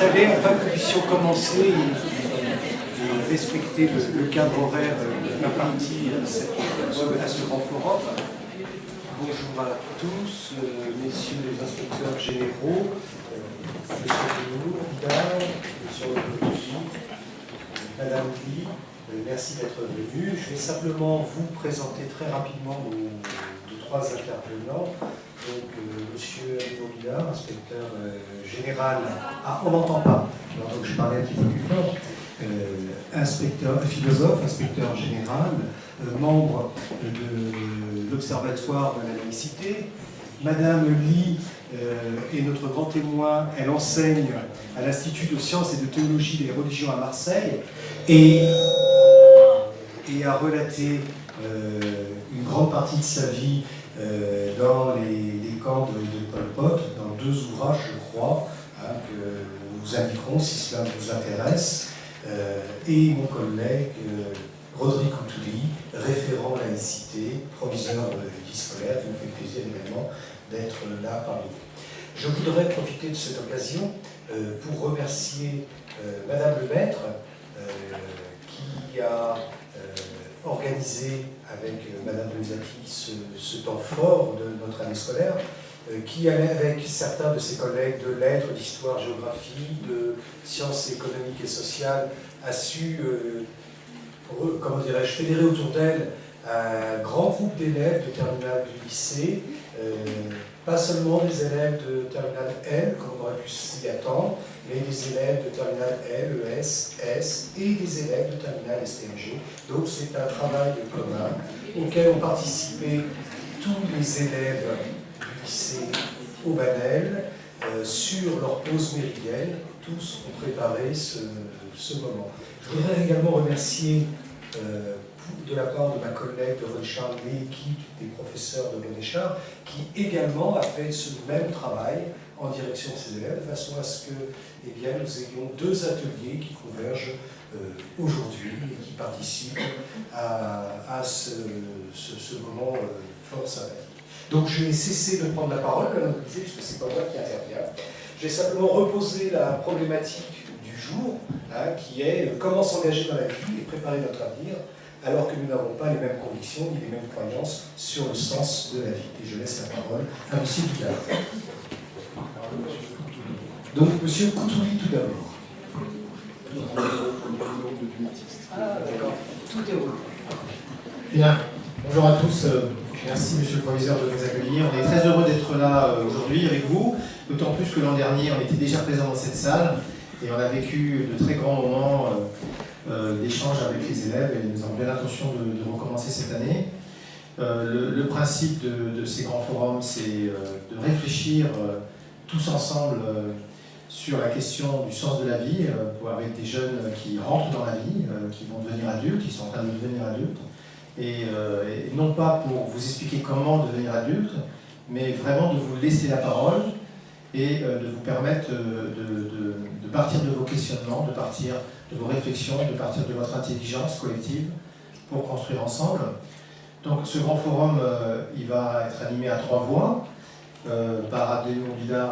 s'installer afin que nous puissions commencer et respecter le cadre horaire imparti à ce grand forum. Bonjour à tous, messieurs les inspecteurs généraux, monsieur Vidal, Madame Lee, merci d'être venus. Je vais simplement vous présenter très rapidement nos trois intervenants. Donc, monsieur Vidal, inspecteur général. Ah, on n'entend pas, donc je parlais un petit peu plus fort. Inspecteur, philosophe, inspecteur général, membre de l'Observatoire de la laïcité. Madame Lee est notre grand témoin. Elle enseigne à l'Institut de sciences et de théologie des religions à Marseille et a relaté une grande partie de sa vie dans les camps de Pol Pot, dans 2 ouvrages, je crois, que nous vous indiquerons si cela vous intéresse. Et mon collègue Rodrigue Coutouli, référent laïcité, proviseur de vie scolaire, qui nous fait plaisir également d'être là parmi nous. Je voudrais profiter de cette occasion pour remercier Madame le Maître, qui a organisé avec Madame Demisaki ce temps fort de notre année scolaire, qui avec certains de ses collègues de lettres, d'histoire, géographie, de sciences économiques et sociales, a su, comment dirais-je, fédérer autour d'elle un grand groupe d'élèves de terminale du lycée, pas seulement des élèves de terminale L, comme on aurait pu s'y attendre, mais des élèves de terminale L, ES, S et des élèves de terminale STMG. Donc c'est un travail commun auquel ont participé tous les élèves du lycée Aubanel sur leur pause méridienne. Tous ont préparé ce moment. Je voudrais également remercier de la part de ma collègue de René-Char l'équipe des professeurs de René-Char qui également a fait ce même travail en direction de ses élèves, de façon à ce que nous ayons 2 ateliers qui convergent aujourd'hui et qui participent à ce moment fort sympathique. Donc je vais cesser de prendre la parole, puisque ce n'est pas moi qui intervient. Je vais simplement reposer la problématique du jour, qui est comment s'engager dans la vie et préparer notre avenir, alors que nous n'avons pas les mêmes convictions ni les mêmes croyances sur le sens de la vie. Et je laisse la parole à M. Vidal. Donc, M. Coutouli tout d'abord. Ah, d'accord. Tout est roule. Bien. Bonjour à tous. Merci, Monsieur le Proviseur, de nous accueillir. On est très heureux d'être là aujourd'hui avec vous, d'autant plus que l'an dernier, on était déjà présent dans cette salle et on a vécu de très grands moments d'échange avec les élèves et nous avons bien l'intention de recommencer cette année. Le principe de ces grands forums, c'est de réfléchir tous ensemble sur la question du sens de la vie, avec des jeunes qui rentrent dans la vie, qui vont devenir adultes, qui sont en train de devenir adultes. Et non pas pour vous expliquer comment devenir adulte, mais vraiment de vous laisser la parole et de vous permettre de partir de vos questionnements, de partir de vos réflexions, de partir de votre intelligence collective pour construire ensemble. Donc ce grand forum, il va être animé à 3 voix, par Adélie Vidal,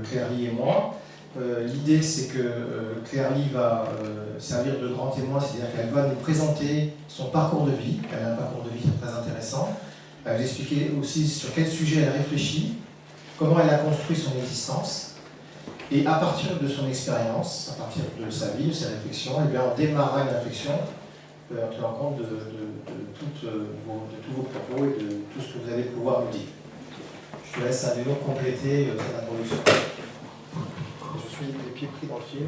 Claire Lee et moi. L'idée, c'est que Claire Lee va servir de grand témoin, c'est-à-dire qu'elle va nous présenter son parcours de vie. Elle a un parcours de vie très intéressant. Elle va vous expliquer aussi sur quel sujet elle réfléchit, comment elle a construit son existence. Et à partir de son expérience, à partir de sa vie, de ses réflexions, eh bien, on démarrera une réflexion en tenant compte de tous vos propos et de tout ce que vous allez pouvoir nous dire. Je vous laisse à nouveau compléter cette introduction. Je suis les pieds pris dans le fil.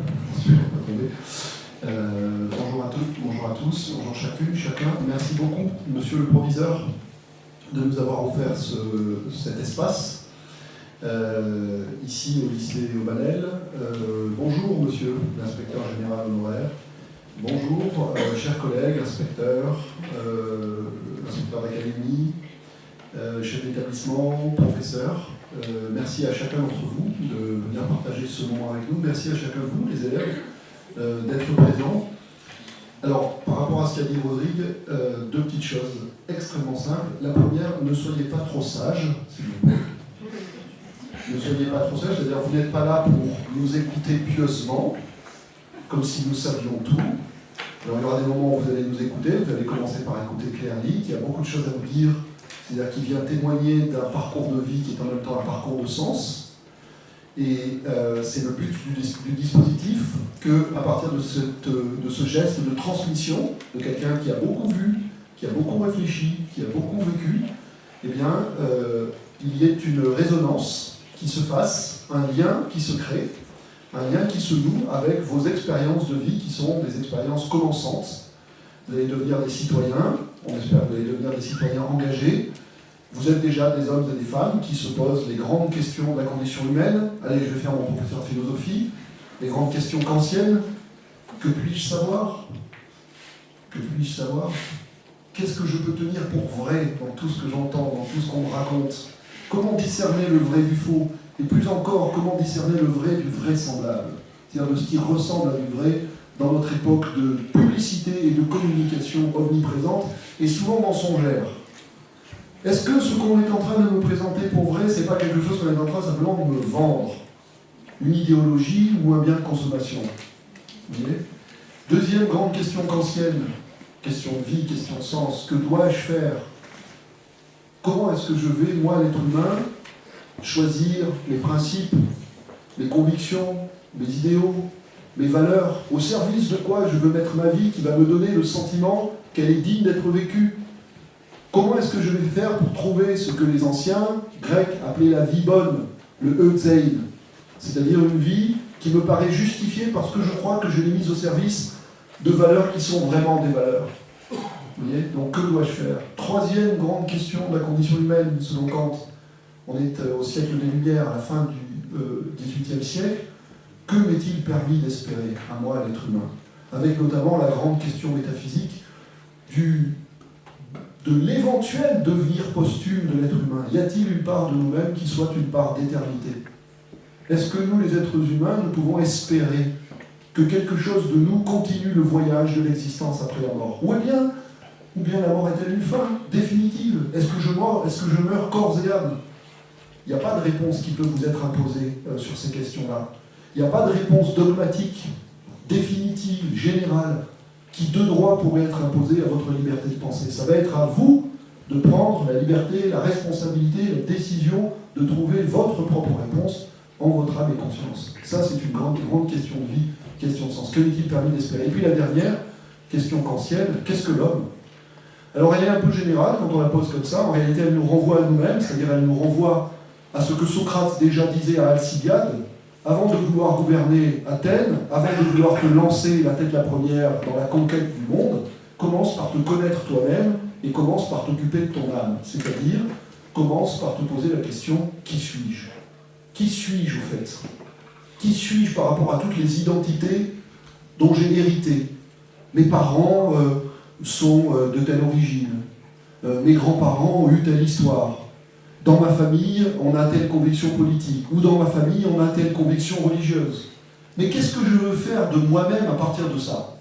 Bonjour à toutes, bonjour à tous, bonjour chacune, chacun. Merci beaucoup, monsieur le proviseur, de nous avoir offert cet espace, ici au lycée Aubanel. Bonjour, monsieur l'inspecteur général honoraire. Bonjour, chers collègues, inspecteurs, inspecteurs d'académie, chefs d'établissement, professeurs. Merci à chacun d'entre vous de venir partager ce moment avec nous. Merci à chacun de vous, les élèves, d'être présents. Alors, par rapport à ce qu'a dit Rodrigue, 2 petites choses extrêmement simples. La première, ne soyez pas trop sages, s'il vous plaît. ne soyez pas trop sage, c'est-à-dire vous n'êtes pas là pour nous écouter pieusement, comme si nous savions tout. Alors il y aura des moments où vous allez nous écouter, vous allez commencer par écouter Claire Lee, qui a beaucoup de choses à vous dire, c'est-à-dire qui vient témoigner d'un parcours de vie qui est en même temps un parcours de sens. Et c'est le but du dispositif qu'à partir de ce geste de transmission de quelqu'un qui a beaucoup vu, qui a beaucoup réfléchi, qui a beaucoup vécu, eh bien, il y ait une résonance qui se fasse, un lien qui se crée, un lien qui se noue avec vos expériences de vie qui sont des expériences commençantes. Vous allez devenir des citoyens, on espère que vous allez devenir des citoyens engagés. Vous êtes déjà des hommes et des femmes qui se posent les grandes questions de la condition humaine. Allez, je vais faire mon professeur de philosophie. Les grandes questions kantiennes. Que puis-je savoir? Que puis-je savoir? Qu'est-ce que je peux tenir pour vrai dans tout ce que j'entends, dans tout ce qu'on me raconte? Comment discerner le vrai du faux? Et plus encore, comment discerner le vrai du vraisemblable? C'est-à-dire de ce qui ressemble à du vrai dans notre époque de publicité et de communication omniprésente et souvent mensongère. Est-ce que ce qu'on est en train de me présenter pour vrai, c'est pas quelque chose qu'on est en train simplement de me vendre? Une idéologie ou un bien de consommation? Vous voyez? Deuxième grande question kantienne, question de vie, question de sens. Que dois-je faire? Comment est-ce que je vais, moi, l'être humain, choisir les principes, les convictions, mes idéaux, mes valeurs, au service de quoi je veux mettre ma vie qui va me donner le sentiment qu'elle est digne d'être vécue? Comment est-ce que je vais faire pour trouver ce que les anciens grecs appelaient la vie bonne, le euzein, c'est-à-dire une vie qui me paraît justifiée parce que je crois que je l'ai mise au service de valeurs qui sont vraiment des valeurs. Vous voyez? Donc que dois-je faire? Troisième grande question de la condition humaine, selon Kant. On est au siècle des Lumières, à la fin du XVIIIe siècle. Que m'est-il permis d'espérer, à moi, l'être humain? Avec notamment la grande question métaphysique de l'éventuel devenir posthume de l'être humain. Y a-t-il une part de nous-mêmes qui soit une part d'éternité? Est-ce que nous, les êtres humains, nous pouvons espérer que quelque chose de nous continue le voyage de l'existence après la mort? Ou bien la mort est-elle une fin définitive? Est-ce que je meurs corps et âme? Il n'y a pas de réponse qui peut vous être imposée sur ces questions-là. Il n'y a pas de réponse dogmatique, définitive, générale, qui de droit pourrait être imposée à votre liberté de penser. Ça va être à vous de prendre la liberté, la responsabilité, la décision de trouver votre propre réponse en votre âme et conscience. Ça, c'est une grande question de vie, question de sens. Que n'est-il permis d'espérer? Et puis la dernière, question kantienne, qu'est-ce que l'homme? Alors elle est un peu générale quand on la pose comme ça. En réalité, elle nous renvoie à nous-mêmes, c'est-à-dire elle nous renvoie à ce que Socrate déjà disait à Alcibiade. Avant de vouloir gouverner Athènes, avant de vouloir te lancer la tête la première dans la conquête du monde, commence par te connaître toi-même et commence par t'occuper de ton âme. C'est-à-dire, commence par te poser la question, qui suis-je? Qui suis-je au fait? Qui suis-je par rapport à toutes les identités dont j'ai hérité? Mes parents sont de telle origine, mes grands-parents ont eu telle histoire. Dans ma famille, on a telle conviction politique, ou dans ma famille, on a telle conviction religieuse. Mais qu'est-ce que je veux faire de moi-même à partir de ça?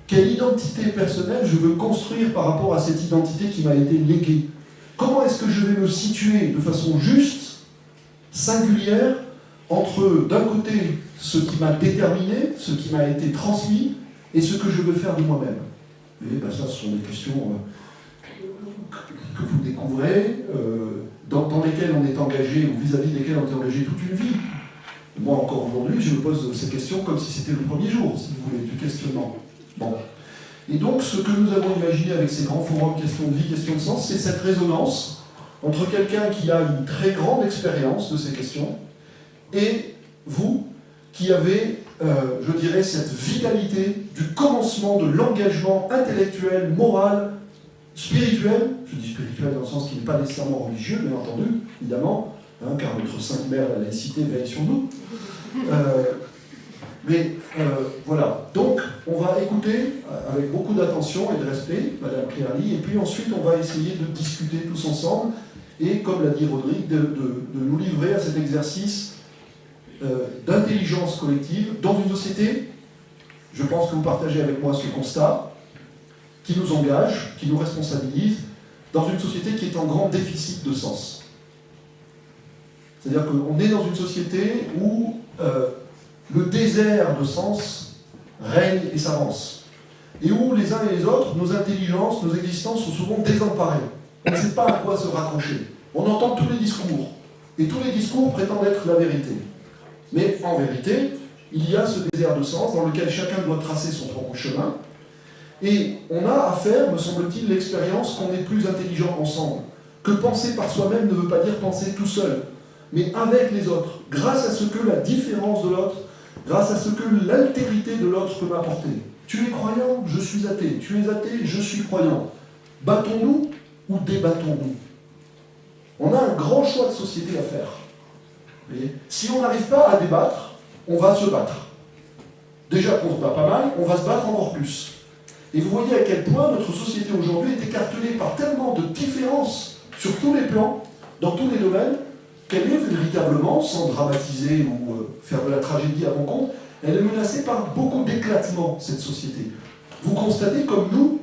Quelle identité personnelle je veux construire par rapport à cette identité qui m'a été léguée? Comment est-ce que je vais me situer de façon juste, singulière, entre, d'un côté, ce qui m'a déterminé, ce qui m'a été transmis, et ce que je veux faire de moi-même? Et ben ça, ce sont des questions que vous découvrez, dans lesquelles on est engagé, ou vis-à-vis desquelles on est engagé toute une vie. Moi, encore aujourd'hui, je me pose ces questions comme si c'était le premier jour, si vous voulez, du questionnement. Bon. Et donc, ce que nous avons imaginé avec ces grands forums questions de vie, questions de sens, c'est cette résonance entre quelqu'un qui a une très grande expérience de ces questions et vous, qui avez, je dirais, cette vitalité du commencement de l'engagement intellectuel, moral, spirituel. Je dis spirituel dans le sens qui n'est pas nécessairement religieux, bien entendu, évidemment, hein, car notre Sainte Mère, la laïcité, veille sur nous. Voilà. Donc, on va écouter avec beaucoup d'attention et de respect Madame Claire Lee, et puis ensuite, on va essayer de discuter tous ensemble, et comme l'a dit Rodrigue, de nous livrer à cet exercice d'intelligence collective dans une société, je pense que vous partagez avec moi ce constat, qui nous engage, qui nous responsabilise, dans une société qui est en grand déficit de sens. C'est-à-dire qu'on est dans une société où le désert de sens règne et s'avance. Et où les uns et les autres, nos intelligences, nos existences sont souvent désemparées. On ne sait pas à quoi se raccrocher. On entend tous les discours. Et tous les discours prétendent être la vérité. Mais en vérité, il y a ce désert de sens dans lequel chacun doit tracer son propre chemin. Et on a à faire, me semble-t-il, l'expérience qu'on est plus intelligent ensemble. Que penser par soi-même ne veut pas dire penser tout seul, mais avec les autres, grâce à ce que la différence de l'autre, grâce à ce que l'altérité de l'autre peut m'apporter. Tu es croyant, je suis athée. Tu es athée, je suis croyant. Battons-nous ou débattons-nous? On a un grand choix de société à faire. Vous voyez, si on n'arrive pas à débattre, on va se battre. Déjà qu'on se bat pas mal, on va se battre encore plus. Et vous voyez à quel point notre société aujourd'hui est écartelée par tellement de différences sur tous les plans, dans tous les domaines, qu'elle est véritablement, sans dramatiser ou faire de la tragédie à mon compte, elle est menacée par beaucoup d'éclatements, cette société. Vous constatez, comme nous,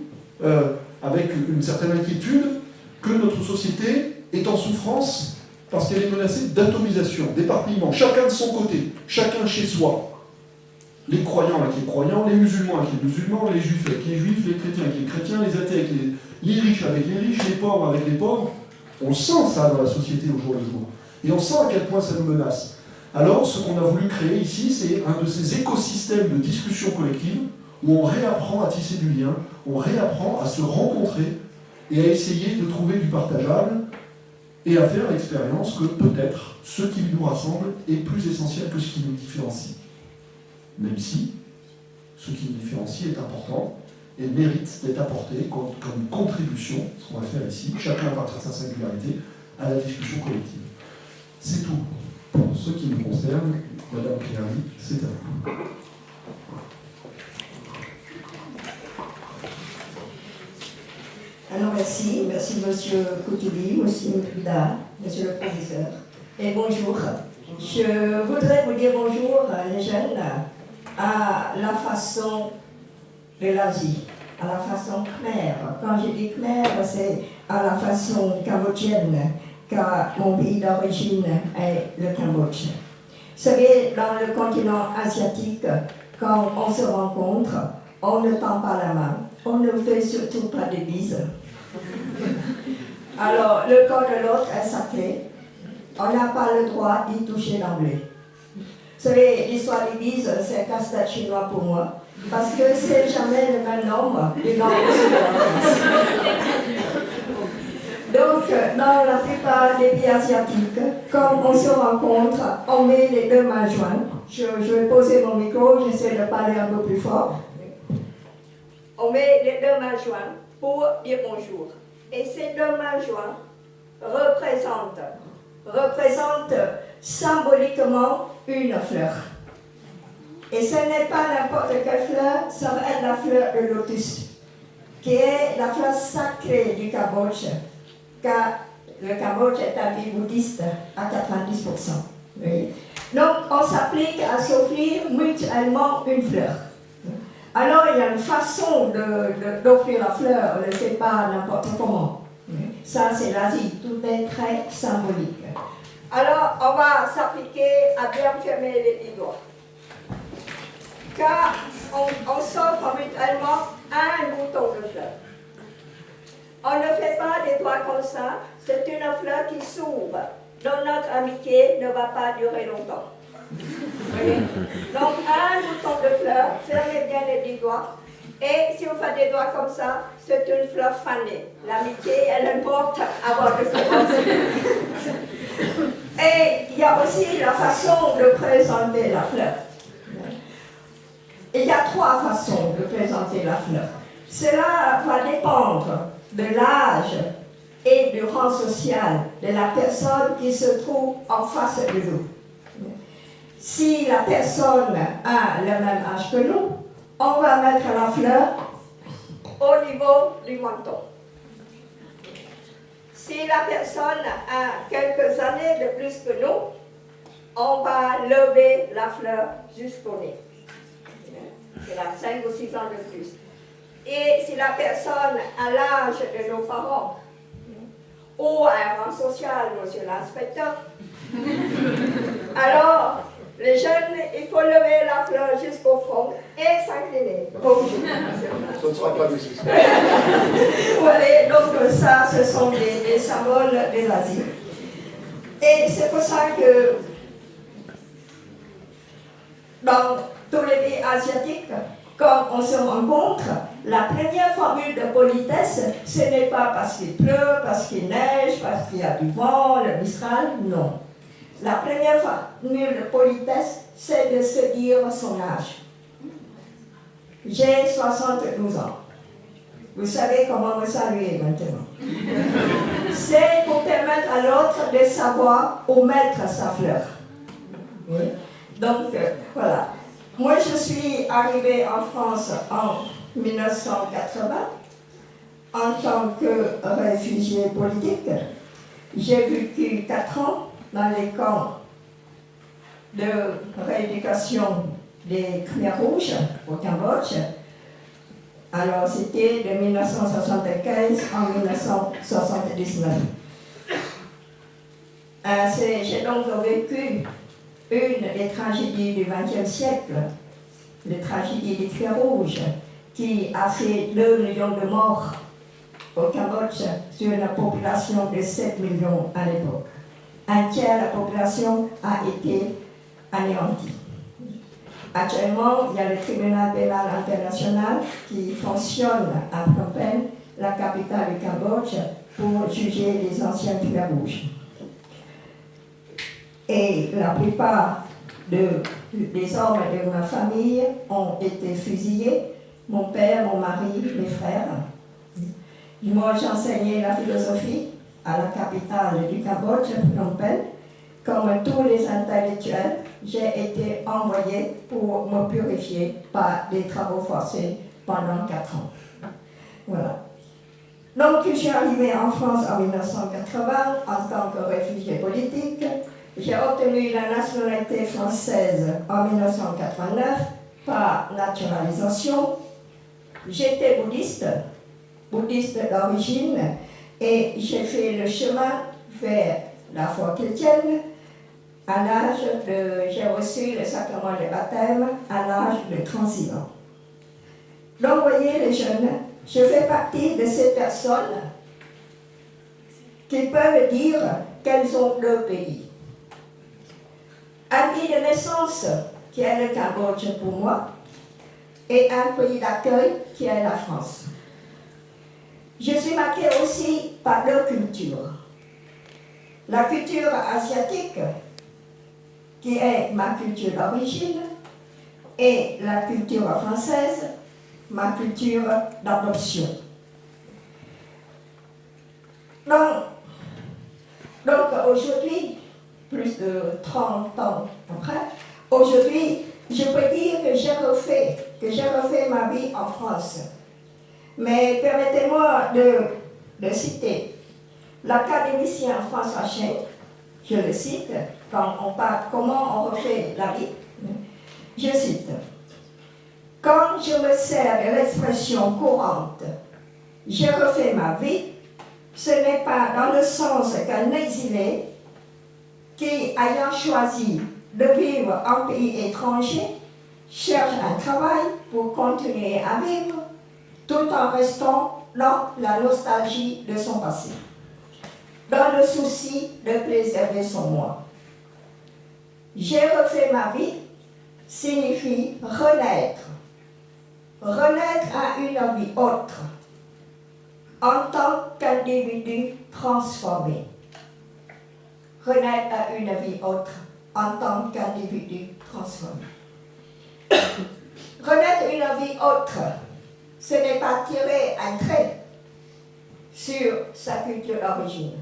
avec une certaine inquiétude, que notre société est en souffrance parce qu'elle est menacée d'atomisation, d'éparpillement, chacun de son côté, chacun chez soi. Les croyants avec les croyants, les musulmans avec les musulmans, les juifs avec les juifs, les chrétiens avec les chrétiens, les athées avec les riches avec les riches, les pauvres avec les pauvres. On sent ça dans la société au jour le jour. Et on sent à quel point ça nous menace. Alors, ce qu'on a voulu créer ici, c'est un de ces écosystèmes de discussion collective où on réapprend à tisser du lien, on réapprend à se rencontrer et à essayer de trouver du partageable et à faire l'expérience que peut-être ce qui nous rassemble est plus essentiel que ce qui nous différencie. Même si ce qui nous différencie est important et mérite d'être apporté comme contribution, ce qu'on va faire ici, chacun à partir de sa singularité, à la discussion collective. C'est tout. Pour ce qui nous concerne, Madame Cléary, c'est à vous. Alors merci Monsieur Koutoubi, Monsieur Bida, Monsieur le Professeur, et bonjour. Je voudrais vous dire bonjour, les jeunes, à la façon de l'Asie, à la façon khmer. Quand je dis khmer, c'est à la façon cambodgienne, car mon pays d'origine est le Cambodge. Vous savez, dans le continent asiatique, quand on se rencontre, on ne tend pas la main, on ne fait surtout pas de bises. Alors, le corps de l'autre est sacré, on n'a pas le droit d'y toucher d'emblée. Vous savez, l'histoire des bises, c'est un casse-tête chinois pour moi, parce que c'est jamais le même nombre du nord au sud de la France. Donc, dans la plupart des pays asiatiques, quand on se rencontre, on met les deux mains jointes. Je vais poser mon micro, j'essaie de parler un peu plus fort. On met les deux mains jointes pour dire bonjour. Et ces deux mains jointes représentent symboliquement une fleur. Et ce n'est pas n'importe quelle fleur, ça va être la fleur de lotus, qui est la fleur sacrée du Cambodge, car le Cambodge est un pays bouddhiste à 90%. Oui. Donc on s'applique à s'offrir mutuellement une fleur. Alors il y a une façon d'offrir la fleur, on ne le fait pas n'importe comment. Ça c'est l'Asie, tout est très symbolique. Alors on va s'appliquer à bien fermer les doigts. Car on s'offre mutuellement un bouton de fleur. On ne fait pas des doigts comme ça, c'est une fleur qui s'ouvre. Donc notre amitié ne va pas durer longtemps. Voyez? Donc un bouton de fleur, fermez bien les 10 doigts. Et si vous faites des doigts comme ça, c'est une fleur fanée. L'amitié, elle importe avant de commencer. Et il y a aussi la façon de présenter la fleur. Il y a 3 façons de présenter la fleur. Cela va dépendre de l'âge et du rang social de la personne qui se trouve en face de nous. Si la personne a le même âge que nous, on va mettre la fleur au niveau du menton. Si la personne a quelques années de plus que nous, on va lever la fleur jusqu'au nez. Elle a 5 ou 6 ans de plus. Et si la personne a l'âge de nos parents, ou un rang social, monsieur l'inspecteur. Alors, les jeunes, il faut lever la fleur jusqu'au front et s'incliner. Bonjour, monsieur. Ce ne sera pas nécessaire. Voilà, donc ça, ce sont des symboles de l'Asie. Et c'est pour ça que dans tous les pays asiatiques, quand on se rencontre, la première formule de politesse, ce n'est pas parce qu'il pleut, parce qu'il neige, parce qu'il y a du vent, le mistral, non. La première formule de politesse, c'est de se dire son âge. J'ai 72 ans. Vous savez comment me saluer maintenant. C'est pour permettre à l'autre de savoir où mettre sa fleur. Oui. Donc, voilà. Moi, je suis arrivée en France en 1980 en tant que réfugiée politique. J'ai vécu 4 ans dans les camps de rééducation des Khmers rouges au Cambodge. Alors, c'était de 1975 en 1979. J'ai donc vécu une des tragédies du XXe siècle, la tragédie des Khmers rouges, qui a fait 2 millions de morts au Cambodge sur une population de 7 millions à l'époque. Un tiers de la population a été anéantie. Actuellement, il y a le tribunal pénal international qui fonctionne à Phnom Penh, la capitale du Cambodge, pour juger les anciens Khmers rouges. Et la plupart des hommes de ma famille ont été fusillés. Mon père, mon mari, mes frères. Moi, j'enseignais la philosophie à la capitale du Cambodge, Phnom Penh. Comme tous les intellectuels, j'ai été envoyée pour me purifier par des travaux forcés pendant 4 ans. Voilà. Donc, je suis arrivée en France en 1980 en tant que réfugiée politique. J'ai obtenu la nationalité française en 1989 par naturalisation. J'étais bouddhiste d'origine, et j'ai fait le chemin vers la foi chrétienne. J'ai reçu le sacrement de baptême à l'âge de 36 ans. Donc, vous voyez, les jeunes, je fais partie de ces personnes qui peuvent dire qu'elles ont 2 pays. Un pays de naissance, qui est le Cambodge pour moi, et un pays d'accueil, qui est la France. Je suis marquée aussi par leur culture. La culture asiatique, qui est ma culture d'origine, et la culture française, ma culture d'adoption. Donc aujourd'hui, plus de 30 ans après, aujourd'hui, je peux dire que j'ai refait ma vie en France. Mais permettez-moi de citer l'académicien François Cheng, je le cite, quand on parle comment on refait la vie. Je cite: quand je me sers de l'expression courante « j'ai refait ma vie », ce n'est pas dans le sens qu'un exilé qui, ayant choisi de vivre en pays étranger, cherche un travail pour continuer à vivre, tout en restant dans la nostalgie de son passé, dans le souci de préserver son moi. J'ai refait ma vie signifie renaître à une vie autre, en tant qu'individu transformé. Renaître à une vie autre, en tant qu'individu transformé. Renaître à une vie autre, ce n'est pas tirer un trait sur sa culture d'origine.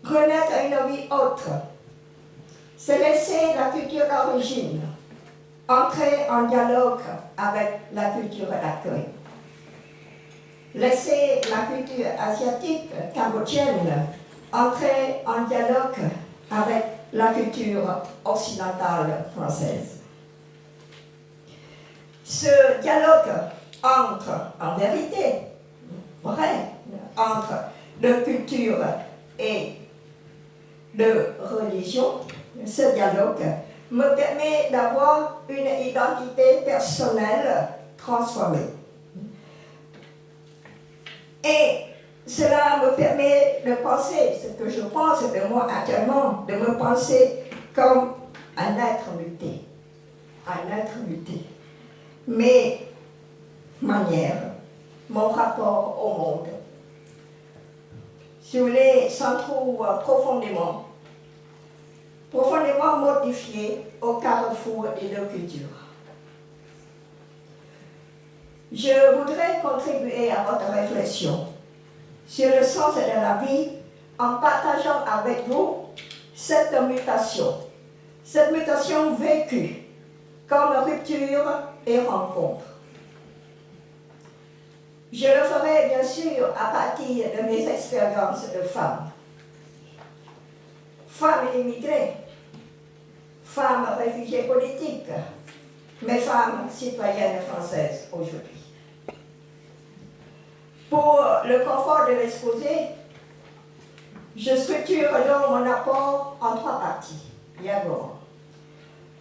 Renaître à une vie autre, c'est laisser la culture d'origine entrer en dialogue avec la culture d'accueil. Laisser la culture asiatique, cambodgienne, entrer en dialogue avec la culture occidentale française. Ce dialogue entre, en vérité, vrai, entre de culture et de religion, ce dialogue me permet d'avoir une identité personnelle transformée. Et cela me permet de penser, ce que je pense de moi actuellement, de me penser comme un être muté. Un être muté. Mes manières, mon rapport au monde, si vous voulez, s'en trouve profondément modifié au carrefour des deux cultures. Je voudrais contribuer à votre réflexion sur le sens de la vie en partageant avec vous cette mutation vécue comme rupture et rencontre. Je le ferai bien sûr à partir de mes expériences de femme. Femme immigrée, femme réfugiée politique, mais femme citoyenne française aujourd'hui. Pour le confort de l'exposé, je structure donc mon apport en 3 parties.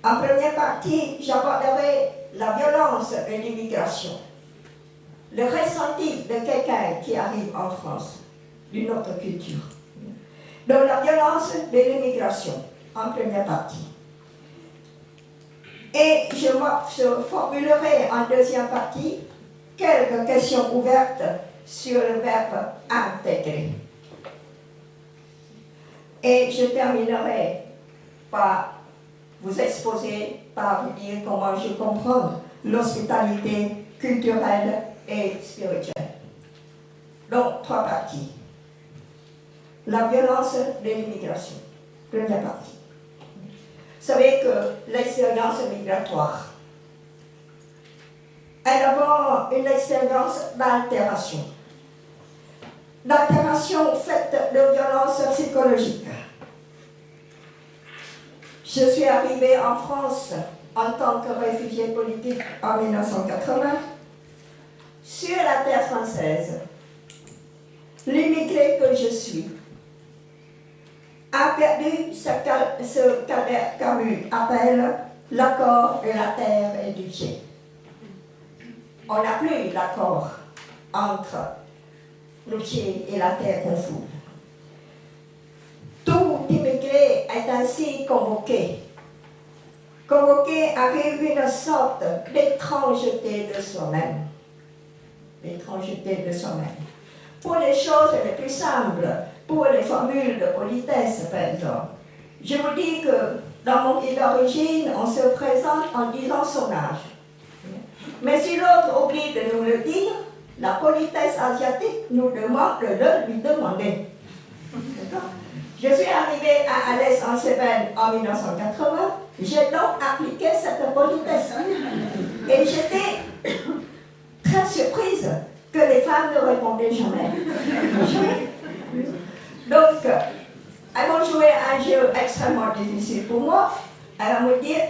En première partie, j'aborderai la violence de l'immigration, le ressenti de quelqu'un qui arrive en France, d'une autre culture. Donc la violence de l'immigration, en première partie. Et je formulerai en deuxième partie quelques questions ouvertes sur le verbe intégrer. Et je terminerai par vous exposer, par vous dire comment je comprends l'hospitalité culturelle et spirituelle. Donc, 3 parties. La violence de l'immigration, première partie. Vous savez que l'expérience migratoire est d'abord une expérience d'altération. D'altération faite de violence psychologique. Je suis arrivée en France en tant que réfugiée politique en 1980 sur la terre française. L'immigré que je suis a perdu ce qu'Albert Camus appelle l'accord de la terre et du ciel. On n'a plus l'accord entre le ciel et la terre confondue. Tout immigré est ainsi convoqué. Convoqué à vivre une sorte d'étrangeté de soi-même. L'étrangeté de soi-même. Pour les choses les plus simples, pour les formules de politesse, par exemple, je vous dis que dans mon pays d'origine, on se présente en disant son âge. Mais si l'autre oublie de nous le dire, la politesse asiatique nous demande de le lui demander. D'accord ? Je suis arrivée à Alès-en-Cévennes en 1980, j'ai donc appliqué cette politesse. Et j'étais très surprise que les femmes ne répondaient jamais. Donc, elles vont jouer un jeu extrêmement difficile pour moi. Elles vont me dire,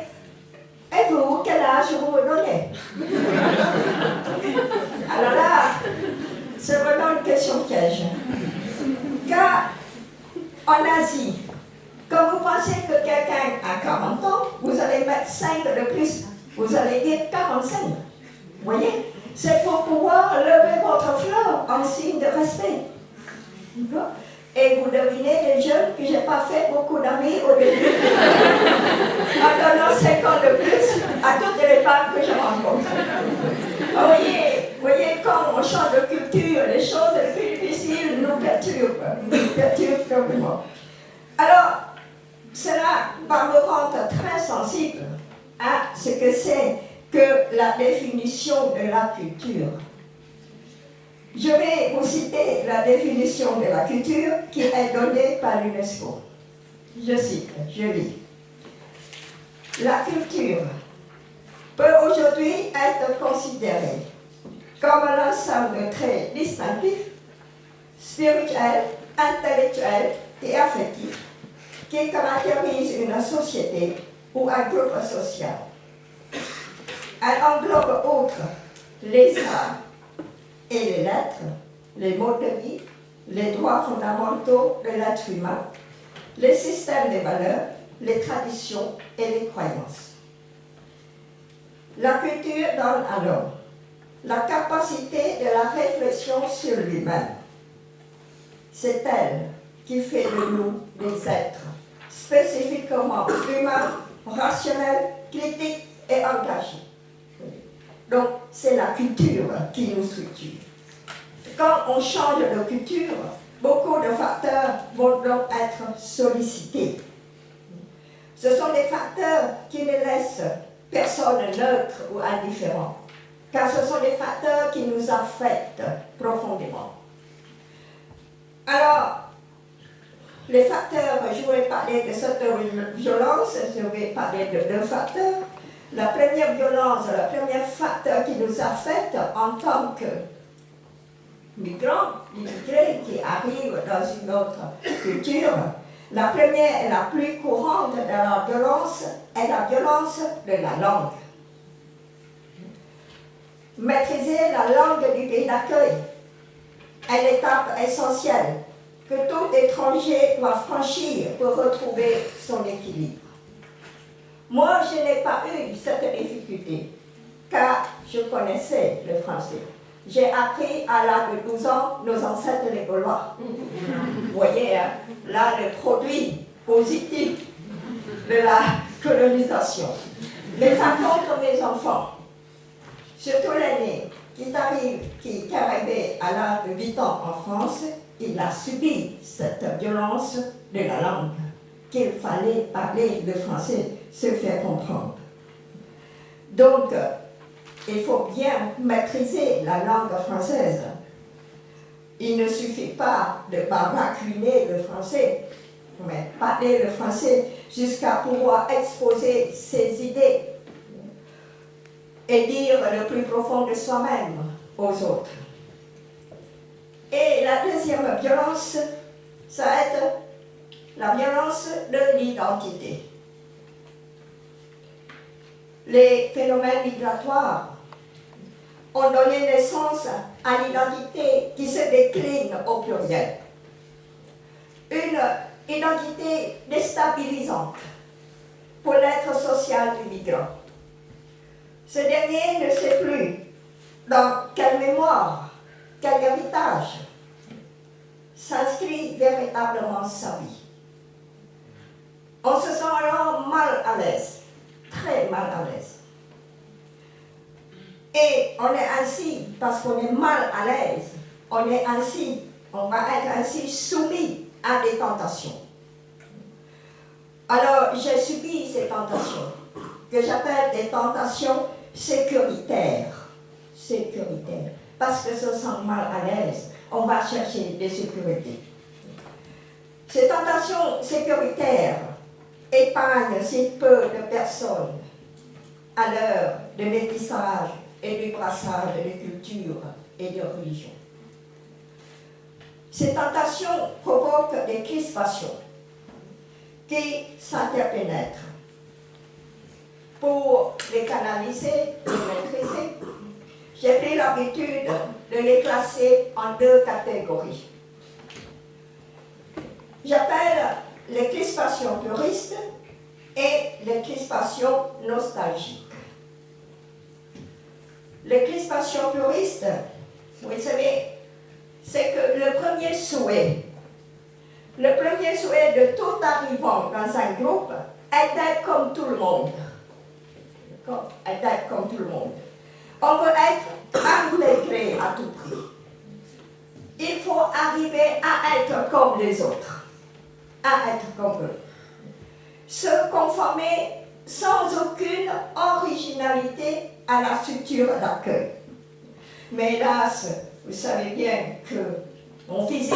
et vous, quel âge vous me donnez? Alors là, c'est vraiment une question piège. Car en Asie, quand vous pensez que quelqu'un a 40 ans, vous allez mettre 5 de plus. Vous allez dire 45. Vous voyez? C'est pour pouvoir lever votre fleur en signe de respect. Et vous devinez, les jeunes, que je n'ai pas fait beaucoup d'amis au début, en donnant 5 ans de plus à toutes les femmes que je rencontre. Vous voyez, quand on change de culture, les choses les plus difficiles nous perturbent complètement. Alors, cela va me rendre très sensible à ce que c'est que la définition de la culture. Je vais vous citer la définition de la culture qui est donnée par l'UNESCO. Je cite, je lis. La culture peut aujourd'hui être considérée comme un ensemble de traits distinctifs, spirituels, intellectuels et affectifs qui caractérisent une société ou un groupe social. Elle englobe outre les arts et les lettres, les modes de vie, les droits fondamentaux de l'être humain, les systèmes de valeurs, les traditions et les croyances. La culture donne à l'homme la capacité de la réflexion sur lui-même. C'est elle qui fait de nous des êtres spécifiquement humains, rationnels, critiques et engagés. Donc, c'est la culture qui nous structure. Quand on change de culture, beaucoup de facteurs vont donc être sollicités. Ce sont des facteurs qui ne laissent personne neutre ou indifférent, car ce sont des facteurs qui nous affectent profondément. Alors, les facteurs, je vais parler de cette violence, je vais parler de deux facteurs. La première violence, le premier facteur qui nous affecte en tant que migrants, immigrés qui arrivent dans une autre culture, la première et la plus courante de la violence est la violence de la langue. Maîtriser la langue du pays d'accueil est l'étape essentielle que tout étranger doit franchir pour retrouver son équilibre. Moi, je n'ai pas eu cette difficulté, car je connaissais le français. J'ai appris à l'âge de 12 ans nos ancêtres les Gaulois. Vous voyez, hein, là, le produit positif de la colonisation. Mais par contre, mes enfants, surtout l'aîné, qui est arrivé à l'âge de 8 ans en France, il a subi cette violence de la langue, qu'il fallait parler le français, se faire comprendre. Donc, il faut bien maîtriser la langue française. Il ne suffit pas de barbacuiner le français, mais parler le français jusqu'à pouvoir exposer ses idées et dire le plus profond de soi-même aux autres. Et la deuxième violence, ça va être la violence de l'identité. Les phénomènes migratoires ont donné naissance à l'identité qui se décline au pluriel. Une identité déstabilisante pour l'être social du migrant. Ce dernier ne sait plus dans quelle mémoire, quel héritage s'inscrit véritablement sa vie. On se sent alors mal à l'aise, très mal à l'aise. Et on est ainsi, parce qu'on est mal à l'aise, on va être ainsi soumis à des tentations. Alors, j'ai subi ces tentations, que j'appelle des tentations sécuritaires. Sécuritaires. Parce que se sent mal à l'aise, on va chercher des sécurités. Ces tentations sécuritaires épargnent si peu de personnes à l'heure de métissage et du brassage de culture et de religion. Ces tentations provoquent des crispations qui s'interpénètrent. Pour les canaliser, les maîtriser, j'ai pris l'habitude de les classer en deux catégories. J'appelle les crispations puristes et les crispations nostalgiques. Les crispations puristes, vous savez, c'est que le premier souhait de tout arrivant dans un groupe est d'être comme tout le monde. D'être comme tout le monde. On veut être intégré à tout prix. Il faut arriver à être comme les autres, à être comme eux. Se conformer sans aucune originalité à la structure d'accueil. Mais hélas, vous savez bien que mon physique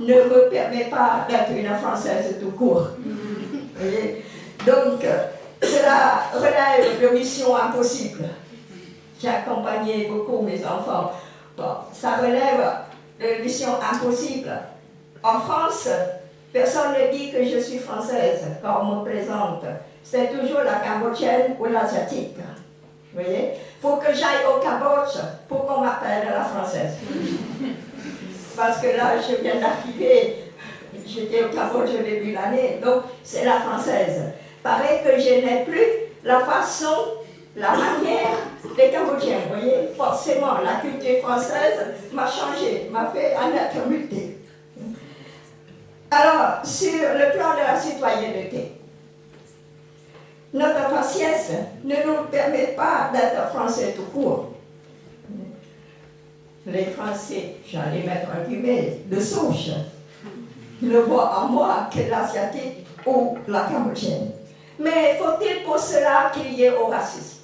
ne me permet pas d'être une Française tout court. Voyez? Donc, cela relève de missions impossibles. J'ai accompagné beaucoup mes enfants. Bon, ça relève de missions impossibles. En France, personne ne dit que je suis française quand on me présente. C'est toujours la cambodgienne ou l'asiatique. Vous voyez? Il faut que j'aille au Cambodge pour qu'on m'appelle la française. parce que là, je viens d'arriver, j'étais au Cambodge au début de l'année, donc c'est la française. Pareil que je n'ai plus la façon, la manière des Cambodgiens. Vous voyez, forcément, la culture française m'a changé, m'a fait un être muté. Alors, sur le plan de la citoyenneté, notre faciès ne nous permet pas d'être français tout court. Les Français, j'allais mettre un guillemets, de souche, ne voient en moi que l'asiatique ou la cambodgienne. Mais faut-il pour cela crier au racisme?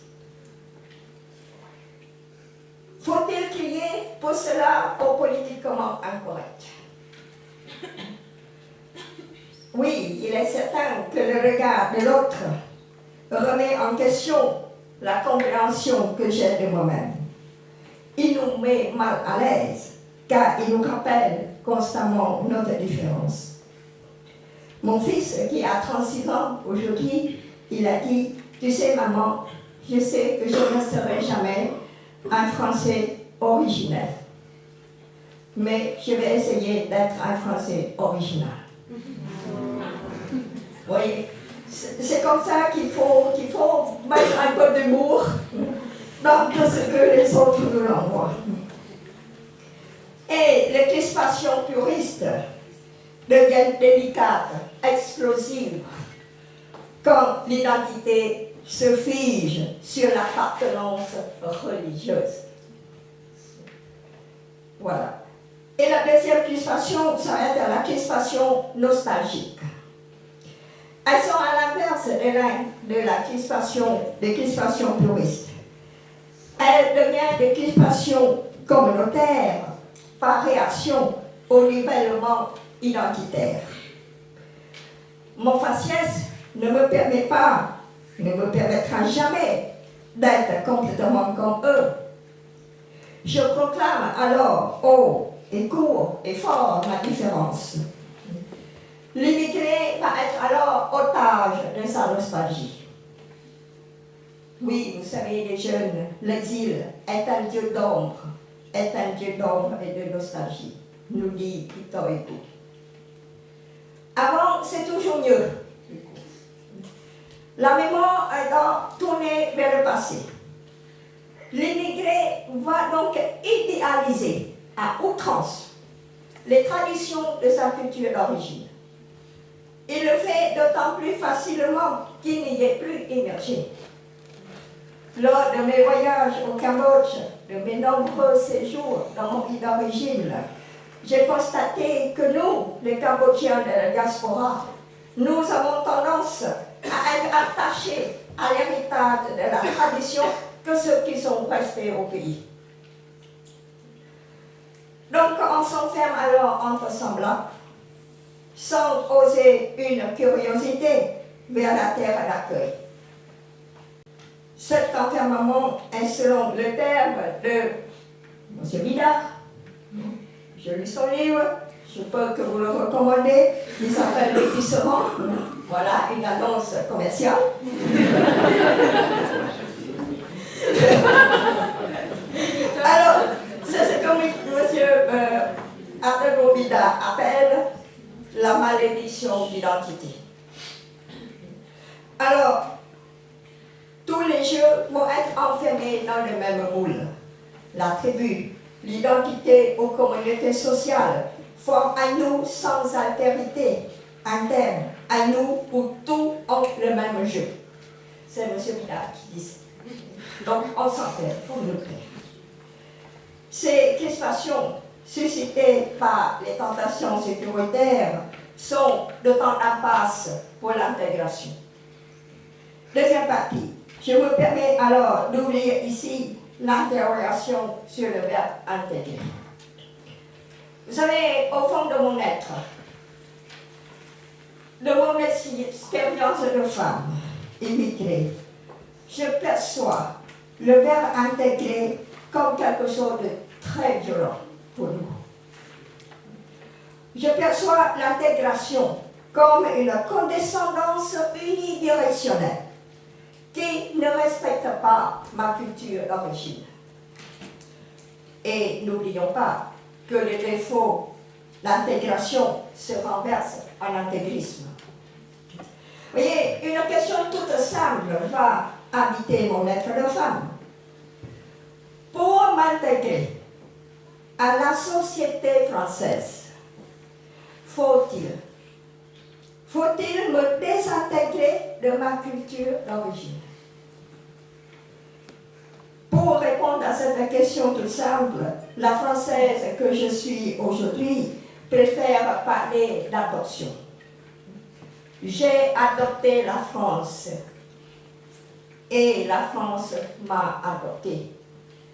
Faut-il crier pour cela au politiquement incorrect? Oui, il est certain que le regard de l'autre remet en question la compréhension que j'ai de moi-même. Il nous met mal à l'aise, car il nous rappelle constamment notre différence. Mon fils, qui a 36 ans aujourd'hui, il a dit, tu sais maman, je sais que je ne serai jamais un Français originel, mais je vais essayer d'être un Français original. Vous voyez, c'est comme ça qu'il faut mettre un peu d'humour dans tout ce que les autres nous l'envoient. Et les crispations puristes deviennent délicates, explosives, quand l'identité se fige sur l'appartenance religieuse. Voilà. Et la deuxième crispation, ça va être la crispation nostalgique. Elles sont à l'inverse de la crispation, des crispations puristes. Elles deviennent des crispations communautaires par réaction au nivellement identitaire. Mon faciès ne me permettra jamais d'être complètement comme eux. Je proclame alors haut et court et fort ma différence. L'immigré va être alors otage de sa nostalgie. Oui, vous savez, les jeunes, l'exil est un dieu d'ombre, et de nostalgie, nous dit Victor Hugo. Avant, c'est toujours mieux. La mémoire est tournée vers le passé. L'immigré va donc idéaliser à outrance les traditions de sa culture d'origine. Il le fait d'autant plus facilement qu'il n'y est plus immergé. Lors de mes voyages au Cambodge, de mes nombreux séjours dans mon pays d'origine, j'ai constaté que nous, les Cambodgiens de la diaspora, nous avons tendance à être attachés à l'héritage de la tradition que ceux qui sont restés au pays. Donc on s'enferme alors entre semblables, sans oser une curiosité vers la terre d'accueil. Cet enfermement est selon le terme de M. Vidard. Je lis son livre, je peux que vous le recommandez, il s'appelle L'épiceron. Voilà une annonce commerciale. Alors, c'est ce que M. Arnaud Vidard appelle la malédiction d'identité. Alors, tous les jeux vont être enfermés dans le même moule. La tribu, l'identité aux communautés sociales forment un nous sans altérité interne, un nous où tout ont le même jeu. C'est M. Vidal qui dit ça. Donc, on s'enferme pour nous plaire. Ces crispations suscitées par les tentations sécuritaires sont de temps d'impasse pour l'intégration. Deuxième partie. Je me permets alors d'ouvrir ici l'interrogation sur le verbe intégrer. Vous savez, au fond de mon être, de mon expérience de femme immigrée, je perçois le verbe intégrer comme quelque chose de très violent pour nous. Je perçois l'intégration comme une condescendance unidirectionnelle qui ne respecte pas ma culture d'origine. Et n'oublions pas que le défaut, l'intégration, se renverse en intégrisme. Vous voyez, une question toute simple va habiter mon être de femme. Pour m'intégrer à la société française, faut-il me désintégrer de ma culture d'origine? Pour répondre à cette question toute simple, la Française que je suis aujourd'hui préfère parler d'adoption. J'ai adopté la France et la France m'a adopté.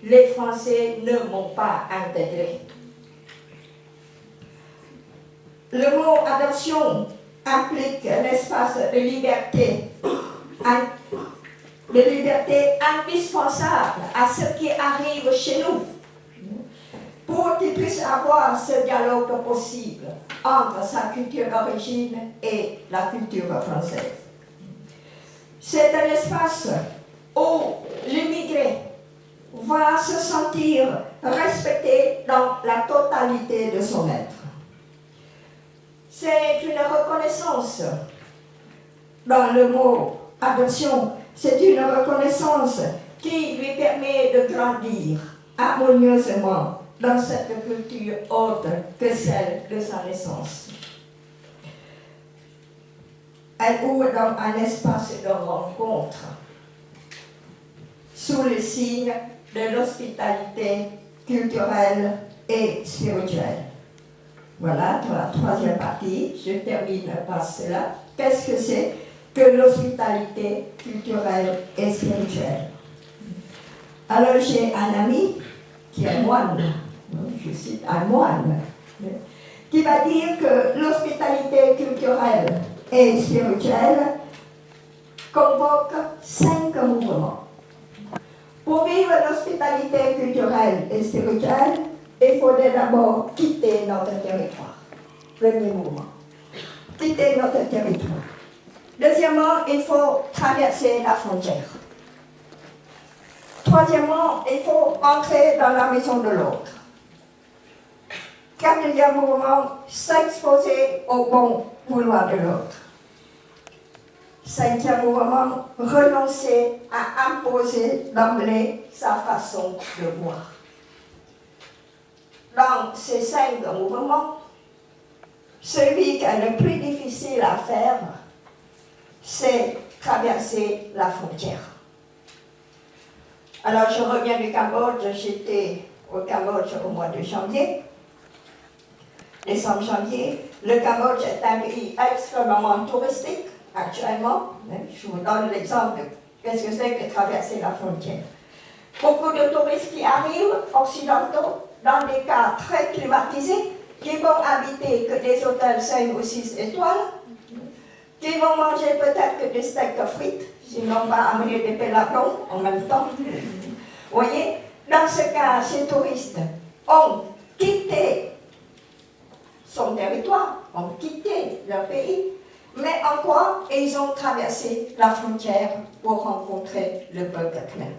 Les Français ne m'ont pas intégré. Le mot adoption implique un espace de liberté indispensable à ce qui arrive chez nous, pour qu'il puisse avoir ce dialogue possible entre sa culture d'origine et la culture française. C'est un espace où l'immigré va se sentir respecté dans la totalité de son être. C'est une reconnaissance dans le mot adoption. C'est une reconnaissance qui lui permet de grandir harmonieusement dans cette culture autre que celle de sa naissance. Elle ouvre donc un espace de rencontre sous le signe de l'hospitalité culturelle et spirituelle. Voilà, pour la troisième partie, je termine par cela. Qu'est-ce que c'est que l'hospitalité culturelle et spirituelle? Alors j'ai un ami qui est moine, je cite un moine, qui va dire que l'hospitalité culturelle et spirituelle convoque 5 mouvements. Pour vivre l'hospitalité culturelle et spirituelle, il faudrait d'abord quitter notre territoire. Premier mouvement. Quitter notre territoire. Deuxièmement, il faut traverser la frontière. Troisièmement, il faut entrer dans la maison de l'autre. Quatrième mouvement, s'exposer au bon vouloir de l'autre. Cinquième mouvement, renoncer à imposer d'emblée sa façon de voir. Dans ces 5 mouvements, celui qui est le plus difficile à faire, c'est traverser la frontière. Alors je reviens du Cambodge, j'étais au Cambodge au mois de janvier, décembre-janvier. Le Cambodge est un pays extrêmement touristique actuellement. Je vous donne l'exemple de qu'est-ce que c'est que traverser la frontière. Beaucoup de touristes qui arrivent, occidentaux, dans des cas très climatisés, qui vont habiter que des hôtels 5 ou 6 étoiles, qui vont manger peut-être que des steaks frites, sinon pas amener des péladons en même temps. Vous voyez, dans ce cas, ces touristes ont quitté son territoire, ont quitté leur pays, mais en quoi ils ont traversé la frontière pour rencontrer le peuple khmer,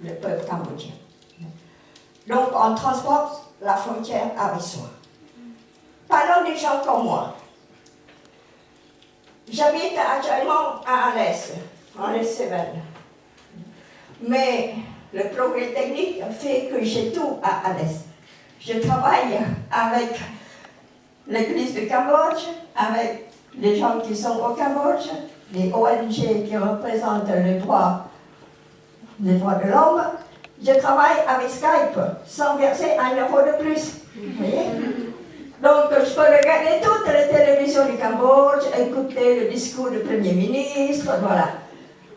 le peuple cambodgien. Donc on transporte la frontière avec soi. Parlons des gens comme moi. J'habite actuellement à Alès, en Cévennes. Mais le progrès technique fait que j'ai tout à Alès. Je travaille avec l'Église du Cambodge, avec les gens qui sont au Cambodge, les ONG qui représentent les droits de l'homme. Je travaille avec Skype sans verser 1 euro de plus. Vous voyez? Donc je peux regarder toute la télévision du Cambodge, écouter le discours du Premier ministre, voilà.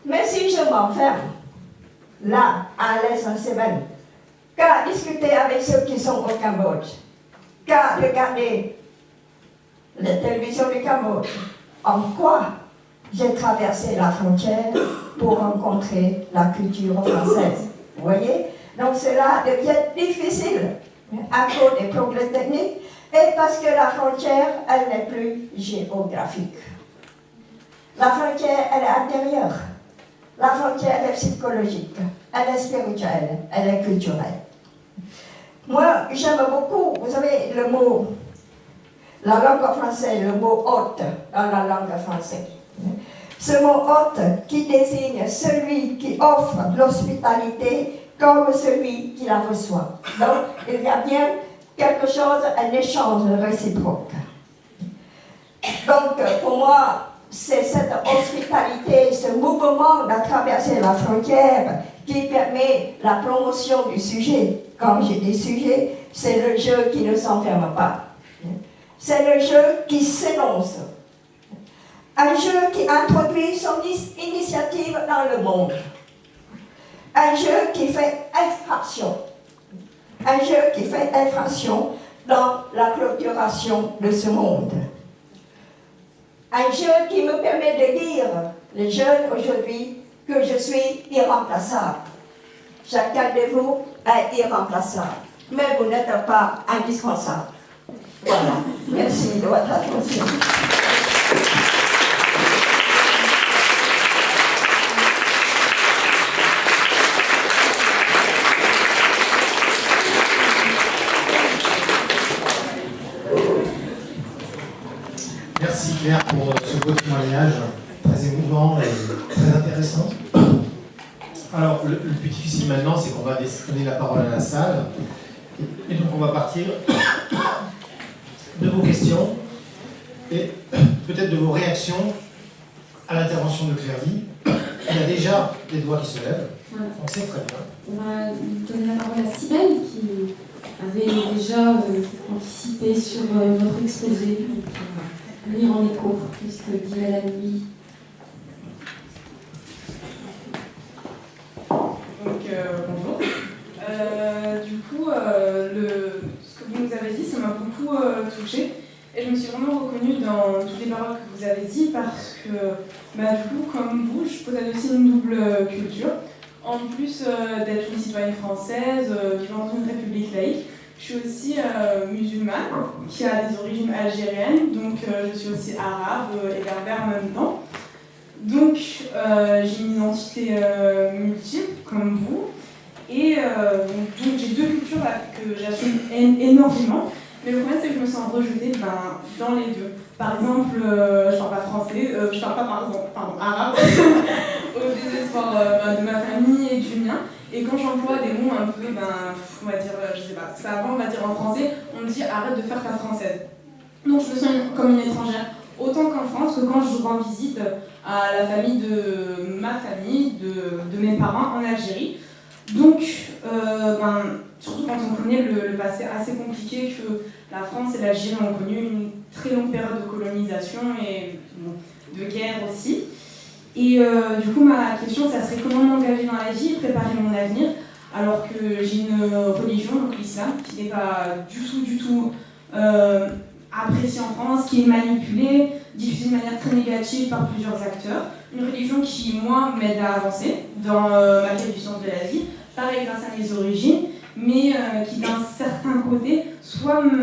Mais si je m'enferme, là, à Alès en Cévennes, qu'à discuter avec ceux qui sont au Cambodge, qu'à regarder la télévision du Cambodge, en quoi j'ai traversé la frontière pour rencontrer la culture française. Vous voyez? Donc cela devient difficile à cause des progrès techniques et parce que la frontière, elle n'est plus géographique. La frontière, elle est intérieure. La frontière est psychologique, elle est spirituelle, elle est culturelle. Moi, j'aime beaucoup, vous savez, le mot, la langue française, le mot hôte dans la langue française. Ce mot hôte qui désigne celui qui offre l'hospitalité comme celui qui la reçoit. Donc, il y a bien quelque chose, un échange réciproque. Donc, pour moi, c'est cette hospitalité, ce mouvement de traverser la frontière qui permet la promotion du sujet. Quand je dis sujet, c'est le jeu qui ne s'enferme pas. C'est le jeu qui s'énonce. Un jeu qui introduit son initiative dans le monde. Un jeu qui fait infraction. Un jeu qui fait infraction dans la clôturation de ce monde. Un jeu qui me permet de dire, les jeunes aujourd'hui, que je suis irremplaçable. Chacun de vous est irremplaçable, mais vous n'êtes pas indispensable. Voilà. Merci de votre attention. Merci Claire pour ce beau témoignage, très émouvant et très intéressant. Alors, le plus difficile maintenant, c'est qu'on va donner la parole à la salle. Et donc, on va partir de vos questions et peut-être de vos réactions à l'intervention de Claire-Vie. Il y a déjà des doigts qui se lèvent. Voilà. On sait très bien. On va donner la parole à Cybèle qui avait déjà anticipé sur notre exposé. Donc, lire en écho, puisque dit à la nuit. Donc, bonjour. Du coup, ce que vous nous avez dit, ça m'a beaucoup touchée. Et je me suis vraiment reconnue dans toutes les paroles que vous avez dites parce que, du coup, comme vous, je possède aussi une double culture. En plus d'être une citoyenne française vivant dans une république laïque, je suis aussi musulmane, qui a des origines algériennes, donc je suis aussi arabe et berbère en même temps. Donc j'ai une identité multiple, comme vous, et donc j'ai deux cultures là, que j'assume énormément, mais le problème c'est que je me sens rejetée dans les deux. Par exemple, je parle pas français, je parle pas arabe, au désespoir de ma famille et du mien. Et quand j'emploie des mots un peu, on va dire, je sais pas, ça avant on va dire en français, on me dit arrête de faire ta française. Donc je me sens comme une étrangère, autant qu'en France que quand je rends visite à la famille de ma famille, de mes parents en Algérie. Donc, surtout quand on connaît le passé assez compliqué que la France et l'Algérie ont connu une très longue période de colonisation et de guerre aussi. Et du coup, ma question, ça serait comment m'engager dans la vie, préparer mon avenir, alors que j'ai une religion, donc l'islam, qui n'est pas du tout appréciée en France, qui est manipulée, diffusée de manière très négative par plusieurs acteurs. Une religion qui, moi, m'aide à avancer dans ma quête du sens de la vie, pareil grâce à mes origines, mais qui d'un certain côté, soit en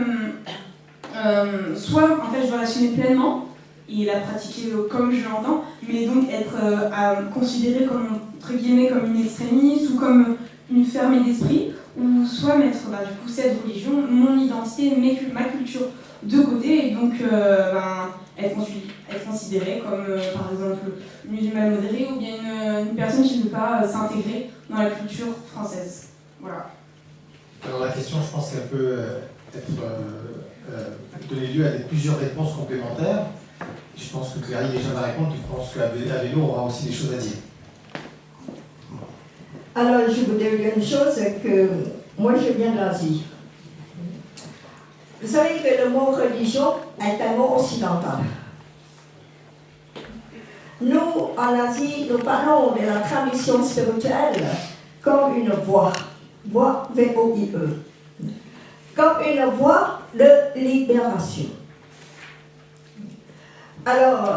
fait je dois l'assumer pleinement, et la pratiquer comme je l'entends, mais donc être considérée comme, entre guillemets, comme une extrémiste ou comme une fermée d'esprit, ou soit mettre du coup cette religion, mon identité, ma culture de côté, et donc être considérée comme par exemple musulmane modérée ou bien une personne qui ne veut pas s'intégrer dans la culture française. Voilà. Alors la question, je pense qu'elle peut donner lieu à plusieurs réponses complémentaires. Je pense que Claire déjà va répondre, je pense qu'Avélo aura aussi des choses à dire. Alors, je vous dire une chose, que moi je viens d'Asie. Vous savez que le mot religion est un mot occidental. Nous, en Asie, nous parlons de la tradition spirituelle comme une voie, V-O-I-E, comme une voie de libération. Alors,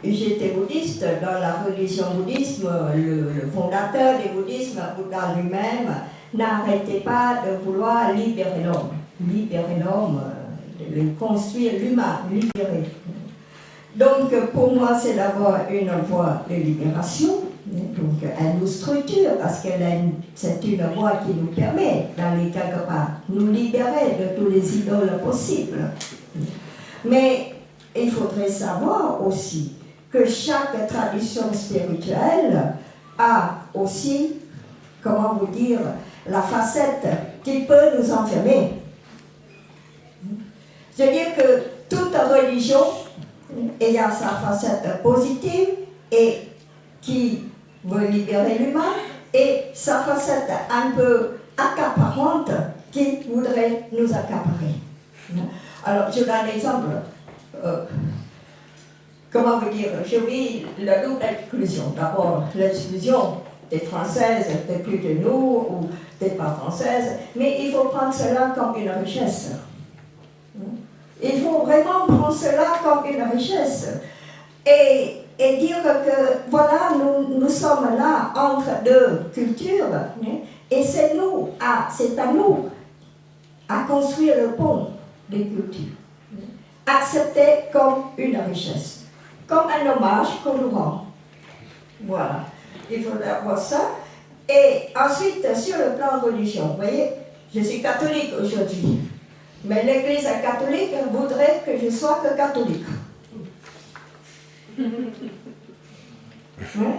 j'étais bouddhiste, dans la religion bouddhisme, le fondateur du bouddhisme, Bouddha lui-même, n'arrêtait pas de vouloir libérer l'homme, de construire l'humain, libérer. Donc, pour moi, c'est d'avoir une voie de libération, Donc elle nous structure parce que c'est une voie qui nous permet d'aller quelque part, nous libérer de tous les idoles possibles. Mais il faudrait savoir aussi que chaque tradition spirituelle a aussi, comment vous dire, la facette qui peut nous enfermer. C'est-à-dire que toute religion il y a sa facette positive et qui veut libérer l'humain et sa facette un peu accaparante qui voudrait nous accaparer. Alors, je donne un exemple. Comment vous dire, je vis la double exclusion. D'abord, l'exclusion des Françaises, des plus de nous ou des pas françaises, mais il faut prendre cela comme une richesse. Il faut vraiment prendre cela comme une richesse et dire que voilà, nous sommes là entre deux cultures et c'est à nous à construire le pont des cultures. Accepter comme une richesse, comme un hommage qu'on nous rend. Voilà, il faut avoir ça. Et ensuite, sur le plan religion, vous voyez, je suis catholique aujourd'hui. Mais l'Église catholique voudrait que je sois que catholique.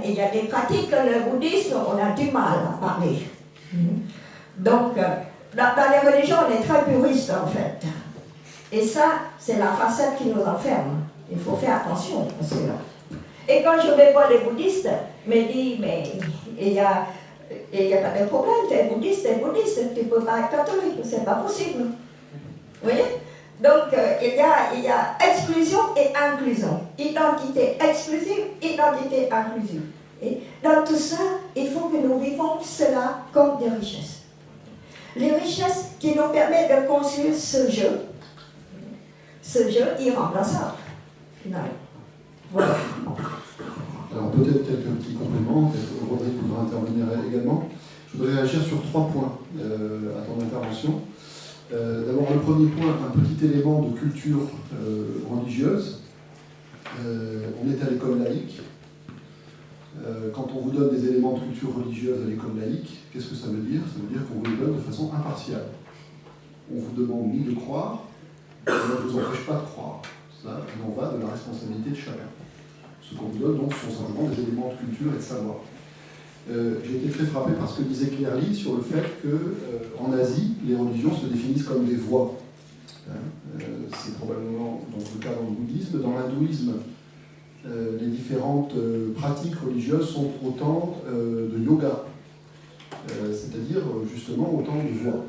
Il y a des pratiques, le bouddhisme, on a du mal à parler. Donc, dans les religions, on est très puriste en fait. Et ça, c'est la facette qui nous enferme. Il faut faire attention à cela. Et quand je vais voir les bouddhistes, me disent, mais il n'y a pas de problème, tu es bouddhiste, tu ne peux pas être catholique, c'est pas possible. Vous voyez? Donc, il y a exclusion et inclusion. Identité exclusive, identité inclusive. Et dans tout ça, il faut que nous vivons cela comme des richesses. Les richesses qui nous permettent de construire ce jeu irremplaçable. Voilà. Alors peut-être quelques petits compléments, peut-être Rodrigue voudra intervenir également. Je voudrais réagir sur 3 points à ton intervention. D'abord, le premier point, un petit élément de culture religieuse. On est à l'école laïque. Quand on vous donne des éléments de culture religieuse à l'école laïque, qu'est-ce que ça veut dire? Ça veut dire qu'on vous les donne de façon impartiale. On vous demande ni de croire, et on ne vous empêche pas de croire. Ça, il en va de la responsabilité de chacun. Ce qu'on vous donne, donc, sont simplement des éléments de culture et de savoir. J'ai été très frappé par ce que disait Claire Lee sur le fait qu'en Asie, les religions se définissent comme des voies. C'est probablement donc, le cas dans le bouddhisme. Dans l'hindouisme, les différentes pratiques religieuses sont autant de yoga, c'est-à-dire justement autant de voies.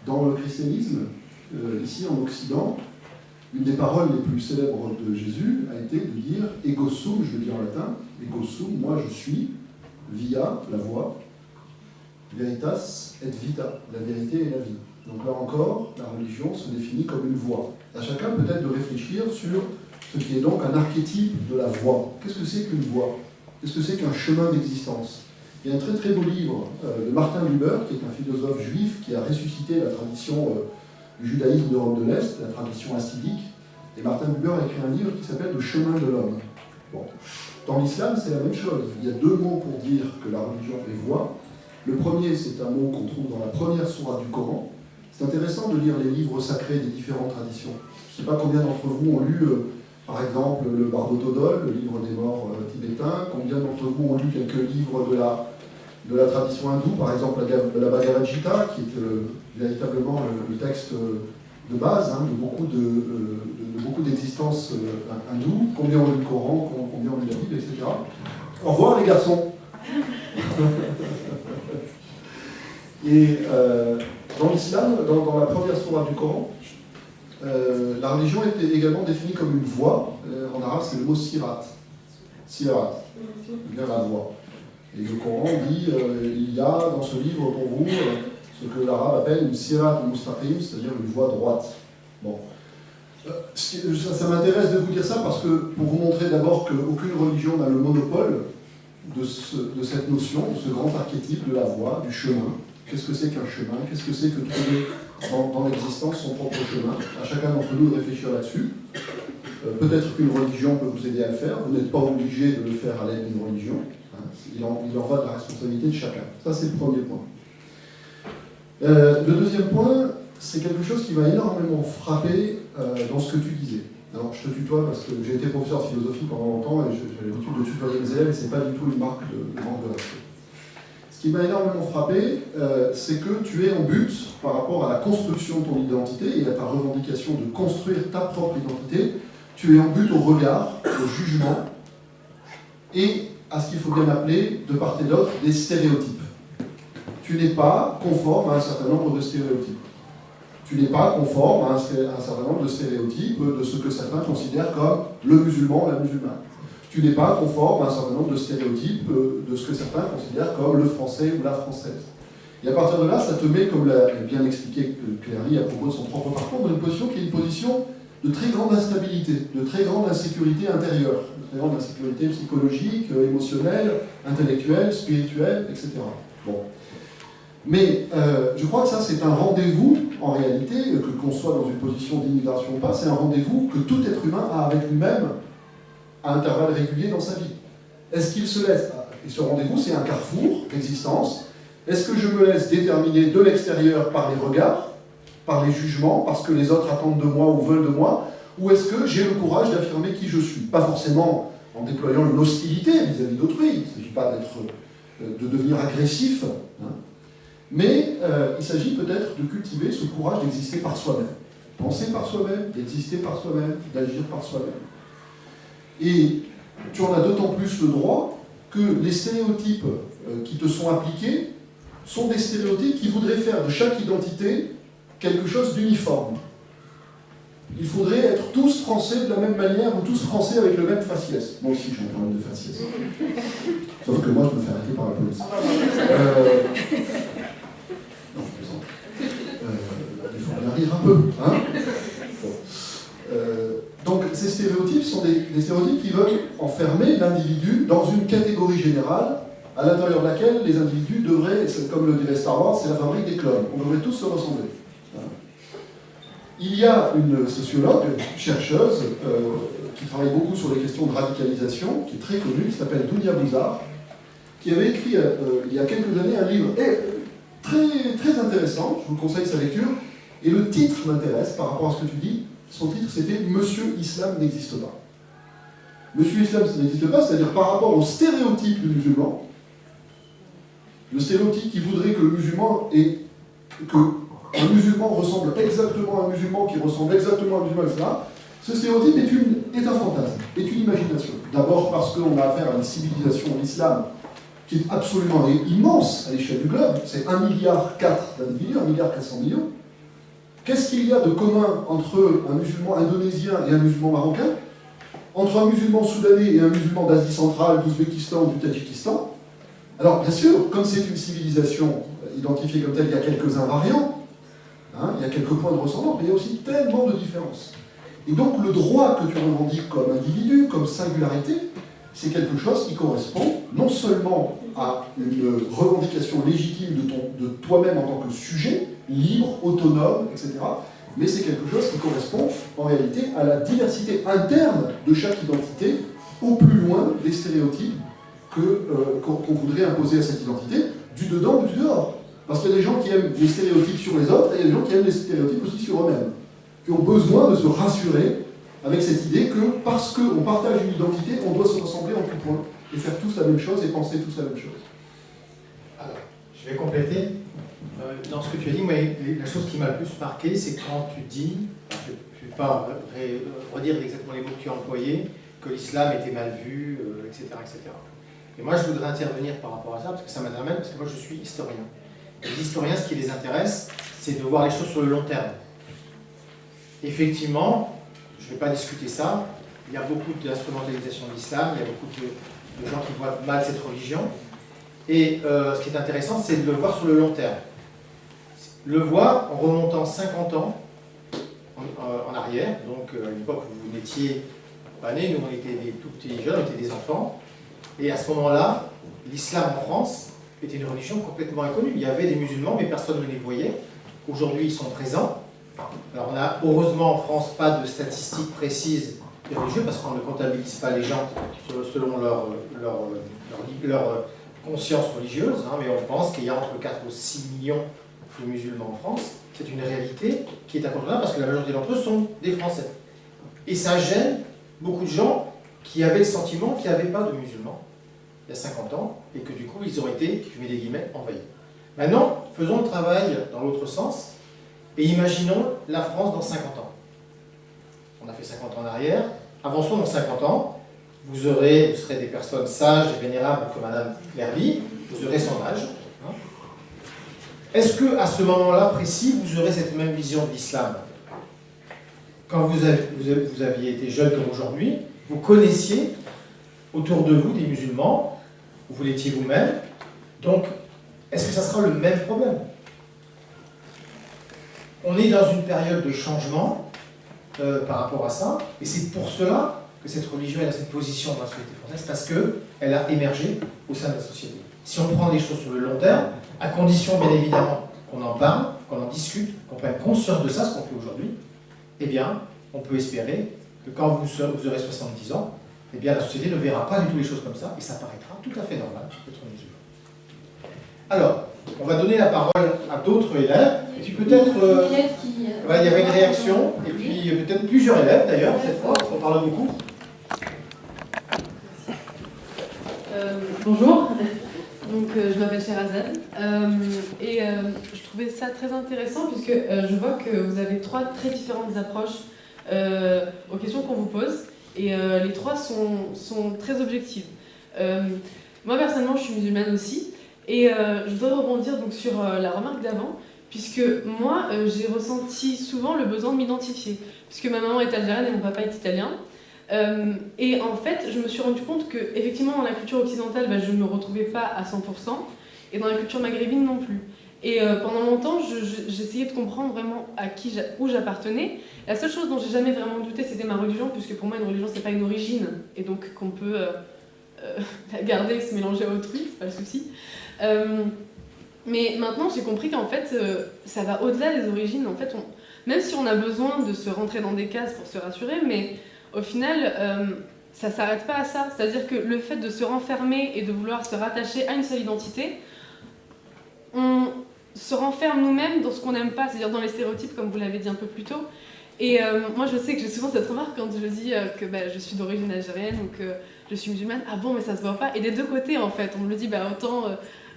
Dans le christianisme, ici en Occident, une des paroles les plus célèbres de Jésus a été de dire « ego sum », je le dis en latin, « ego sum », moi je suis, via, la voie, veritas et vita, la vérité et la vie. Donc là encore, la religion se définit comme une voie. À chacun peut-être de réfléchir sur ce qui est donc un archétype de la voie. Qu'est-ce que c'est qu'une voie? Qu'est-ce que c'est qu'un chemin d'existence? Il y a un très très beau livre de Martin Buber, qui est un philosophe juif qui a ressuscité la tradition du judaïsme d'Europe de l'Est, la tradition hassidique. Et Martin Buber a écrit un livre qui s'appelle « Le chemin de l'homme ». Bon. Dans l'islam, c'est la même chose. Il y a 2 mots pour dire que la religion est voie. Le premier, c'est un mot qu'on trouve dans la première sourate du Coran. C'est intéressant de lire les livres sacrés des différentes traditions. Je ne sais pas combien d'entre vous ont lu, par exemple, le Bhagavatam, le livre des morts tibétains. Combien d'entre vous ont lu quelques livres de la tradition hindoue, par exemple la Bhagavad Gita, qui est véritablement le texte de base de beaucoup d'existences hindoues. Combien ont lu le Coran, combien ont lu la Bible, etc. Au revoir les garçons. Et dans l'islam, dans la première sourate du Coran, la religion est également définie comme une voie. En arabe, c'est le mot sirat. Sirat, bien la voie. Et le Coran dit il y a dans ce livre pour vous ce que l'arabe appelle une sirat mustaqim, c'est-à-dire une voie droite. Bon. Ça m'intéresse de vous dire ça parce que pour vous montrer d'abord qu'aucune religion n'a le monopole de cette notion, de ce grand archétype de la voie, du chemin. Qu'est-ce que c'est qu'un chemin? Qu'est-ce que c'est que trouver dans l'existence son propre chemin? À chacun d'entre nous de réfléchir là-dessus. Peut-être qu'une religion peut vous aider à le faire. Vous n'êtes pas obligé de le faire à l'aide d'une religion. Il en va de la responsabilité de chacun. Ça, c'est le premier point. Le deuxième point, c'est quelque chose qui m'a énormément frappé dans ce que tu disais. Alors, je te tutoie parce que j'ai été professeur de philosophie pendant longtemps et j'ai l'habitude de tutoyer mes élèves et ce n'est pas du tout une marque de manque de respect. Ce qui m'a énormément frappé, c'est que tu es en but par rapport à la construction de ton identité et à ta revendication de construire ta propre identité. Tu es en but au regard, au jugement et à ce qu'il faut bien appeler, de part et d'autre, des stéréotypes. Tu n'es pas conforme à un certain nombre de stéréotypes. Tu n'es pas conforme à un certain nombre de stéréotypes de ce que certains considèrent comme le musulman, la musulmane. Tu n'es pas conforme à un certain nombre de stéréotypes de ce que certains considèrent comme le français ou la française. Et à partir de là, ça te met, comme l'a bien expliqué Cléry à propos de son propre parcours, dans une position qui est une position de très grande instabilité, de très grande insécurité intérieure, de très grande insécurité psychologique, émotionnelle, intellectuelle, spirituelle, etc. Bon. Mais je crois que ça, c'est un rendez-vous, en réalité, qu'on soit dans une position d'immigration ou pas, c'est un rendez-vous que tout être humain a avec lui-même à intervalles réguliers dans sa vie. Est-ce qu'il se laisse... Et ce rendez-vous, c'est un carrefour d'existence. Est-ce que je me laisse déterminer de l'extérieur par les regards, par les jugements, parce que les autres attendent de moi ou veulent de moi, ou est-ce que j'ai le courage d'affirmer qui je suis? Pas forcément en déployant une hostilité vis-à-vis d'autrui, il ne s'agit pas de devenir agressif, hein. Mais il s'agit peut-être de cultiver ce courage d'exister par soi-même. Penser par soi-même, d'exister par soi-même, d'agir par soi-même. Et tu en as d'autant plus le droit que les stéréotypes qui te sont appliqués sont des stéréotypes qui voudraient faire de chaque identité quelque chose d'uniforme. Il faudrait être tous français de la même manière ou tous français avec le même faciès. Moi aussi j'ai un problème de faciès. Sauf que moi je me fais arrêter par la police. Non, je plaisante. Il faut bien rire un peu. Hein, bon. Donc ces stéréotypes sont des stéréotypes qui veulent enfermer l'individu dans une catégorie générale à l'intérieur de laquelle les individus devraient, comme le dirait Star Wars, c'est la fabrique des clones. On devrait tous se ressembler. Il y a une sociologue, chercheuse, qui travaille beaucoup sur les questions de radicalisation, qui est très connue, qui s'appelle Dounia Bouzar, qui avait écrit il y a quelques années un livre très, très intéressant, je vous conseille sa lecture, et le titre m'intéresse par rapport à ce que tu dis. Son titre c'était « Monsieur Islam n'existe pas ». Monsieur Islam n'existe pas, c'est-à-dire par rapport au stéréotype du musulman, le stéréotype qui voudrait que le musulman ait... qu'un musulman ressemble exactement à un musulman qui ressemble exactement à un musulman, etc. Ce stéréotype est un fantasme, est une imagination. D'abord parce qu'on a affaire à une civilisation, l'islam, qui est absolument immense à l'échelle du globe. C'est 1,4 milliard d'individus, 1,4 milliard. Qu'est-ce qu'il y a de commun entre un musulman indonésien et un musulman marocain? Entre un musulman soudanais et un musulman d'Asie centrale, d'Ouzbékistan ou du Tadjikistan? Alors, bien sûr, comme c'est une civilisation identifiée comme telle, il y a quelques invariants, hein, il y a quelques points de ressemblance, mais il y a aussi tellement de différences. Et donc, le droit que tu revendiques comme individu, comme singularité, c'est quelque chose qui correspond non seulement à une revendication légitime de toi-même en tant que sujet, libre, autonome, etc., mais c'est quelque chose qui correspond en réalité à la diversité interne de chaque identité, au plus loin des stéréotypes qu'on voudrait imposer à cette identité, du dedans ou du dehors. Parce qu'il y a des gens qui aiment les stéréotypes sur les autres, et il y a des gens qui aiment les stéréotypes aussi sur eux-mêmes, qui ont besoin de se rassurer avec cette idée que parce qu'on partage une identité, on doit se ressembler en tout point, et faire tous la même chose, et penser tous la même chose. Alors, je vais compléter. Dans ce que tu as dit, moi, la chose qui m'a le plus marqué, c'est quand tu dis, je ne vais pas redire exactement les mots que tu as employés, que l'islam était mal vu, etc., etc. Et moi, je voudrais intervenir par rapport à ça, parce que ça m'intéresse, parce que moi, je suis historien. Et les historiens, ce qui les intéresse, c'est de voir les choses sur le long terme. Effectivement, je ne vais pas discuter ça, il y a beaucoup d'instrumentalisation de l'islam, il y a beaucoup de gens qui voient mal cette religion, et ce qui est intéressant, c'est de le voir sur le long terme. Le voir en remontant 50 ans en arrière, donc à l'époque où vous n'étiez pas nés, nous on était des tout petits jeunes, on était des enfants, et à ce moment-là, l'islam en France était une religion complètement inconnue. Il y avait des musulmans, mais personne ne les voyait. Aujourd'hui, ils sont présents. Alors on n'a heureusement en France pas de statistiques précises des religieux, parce qu'on ne comptabilise pas les gens selon leur conscience religieuse, hein, mais on pense qu'il y a entre 4 ou 6 millions de musulmans en France. C'est une réalité qui est incontournable parce que la majorité d'entre eux sont des Français. Et ça gêne beaucoup de gens qui avaient le sentiment qu'il n'y avait pas de musulmans il y a 50 ans et que du coup ils ont été, je mets des guillemets, envahis. Maintenant, faisons le travail dans l'autre sens et imaginons la France dans 50 ans. On a fait 50 ans en arrière, avançons dans 50 ans, vous serez des personnes sages et vénérables comme Madame Clerby, vous aurez son âge. Hein. Est-ce qu'à ce moment-là précis, vous aurez cette même vision de l'islam? Quand vous aviez été jeune comme aujourd'hui, vous connaissiez autour de vous des musulmans, vous l'étiez vous-même, donc est-ce que ça sera le même problème? On est dans une période de changement par rapport à ça, et c'est pour cela que cette religion a cette position dans la société française, parce qu'elle a émergé au sein de la société. Si on prend les choses sur le long terme, à condition bien évidemment qu'on en parle, qu'on en discute, qu'on prenne conscience de ça, ce qu'on fait aujourd'hui, eh bien, on peut espérer que quand vous aurez 70 ans, eh bien, la société ne verra pas du tout les choses comme ça, et ça paraîtra tout à fait normal d'être musulman. Alors, on va donner la parole à d'autres élèves, et puis peut-être... il y avait une réaction, et puis peut-être plusieurs élèves d'ailleurs, cette fois, parce qu'on parle beaucoup. Bonjour, donc, je m'appelle Sherazade, et je trouvais ça très intéressant puisque je vois que vous avez 3 très différentes approches aux questions qu'on vous pose, et les 3 sont très objectives. Moi personnellement je suis musulmane aussi, et je voudrais rebondir donc, sur la remarque d'avant, puisque moi j'ai ressenti souvent le besoin de m'identifier, puisque ma maman est algérienne et mon papa est italien. Et en fait, je me suis rendu compte que, effectivement, dans la culture occidentale, je ne me retrouvais pas à 100%, et dans la culture maghrébine non plus. Et pendant longtemps, j'essayais de comprendre vraiment où j'appartenais. La seule chose dont j'ai jamais vraiment douté, c'était ma religion, puisque pour moi, une religion, c'est pas une origine, et donc qu'on peut la garder et se mélanger à autrui, c'est pas le souci. Mais maintenant, j'ai compris qu'en fait, ça va au-delà des origines. En fait, même si on a besoin de se rentrer dans des cases pour se rassurer, mais au final, ça s'arrête pas à ça. C'est-à-dire que le fait de se renfermer et de vouloir se rattacher à une seule identité, on se renferme nous-mêmes dans ce qu'on n'aime pas, c'est-à-dire dans les stéréotypes, comme vous l'avez dit un peu plus tôt. Et moi, je sais que j'ai souvent cette remarque quand je dis que je suis d'origine algérienne ou que je suis musulmane. Ah bon, mais ça se voit pas. Et des deux côtés, en fait, on me le dit autant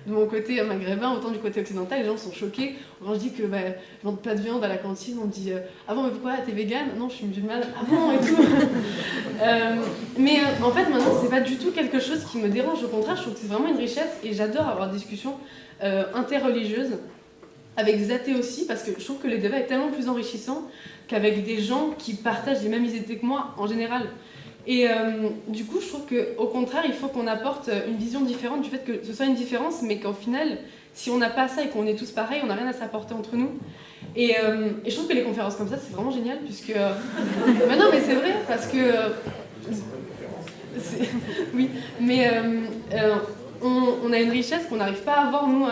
de mon côté maghrébin, autant du côté occidental, les gens sont choqués. Quand je dis que je mange pas de viande à la cantine, on me dit ah bon, mais pourquoi t'es végane? Non, je suis musulmane. Ah bon, et tout. Mais en fait, maintenant, c'est pas du tout quelque chose qui me dérange. Au contraire, je trouve que c'est vraiment une richesse, et j'adore avoir des discussions interreligieuses avec des athées aussi, parce que je trouve que le débat est tellement plus enrichissant qu'avec des gens qui partagent les mêmes idées que moi en général. Et du coup, je trouve qu'au contraire, il faut qu'on apporte une vision différente du fait que ce soit une différence, mais qu'au final, si on n'a pas ça et qu'on est tous pareils, on n'a rien à s'apporter entre nous. Et je trouve que les conférences comme ça, c'est vraiment génial, puisque... mais non, mais c'est vrai, parce que... oui, mais on a une richesse qu'on n'arrive pas à avoir, nous,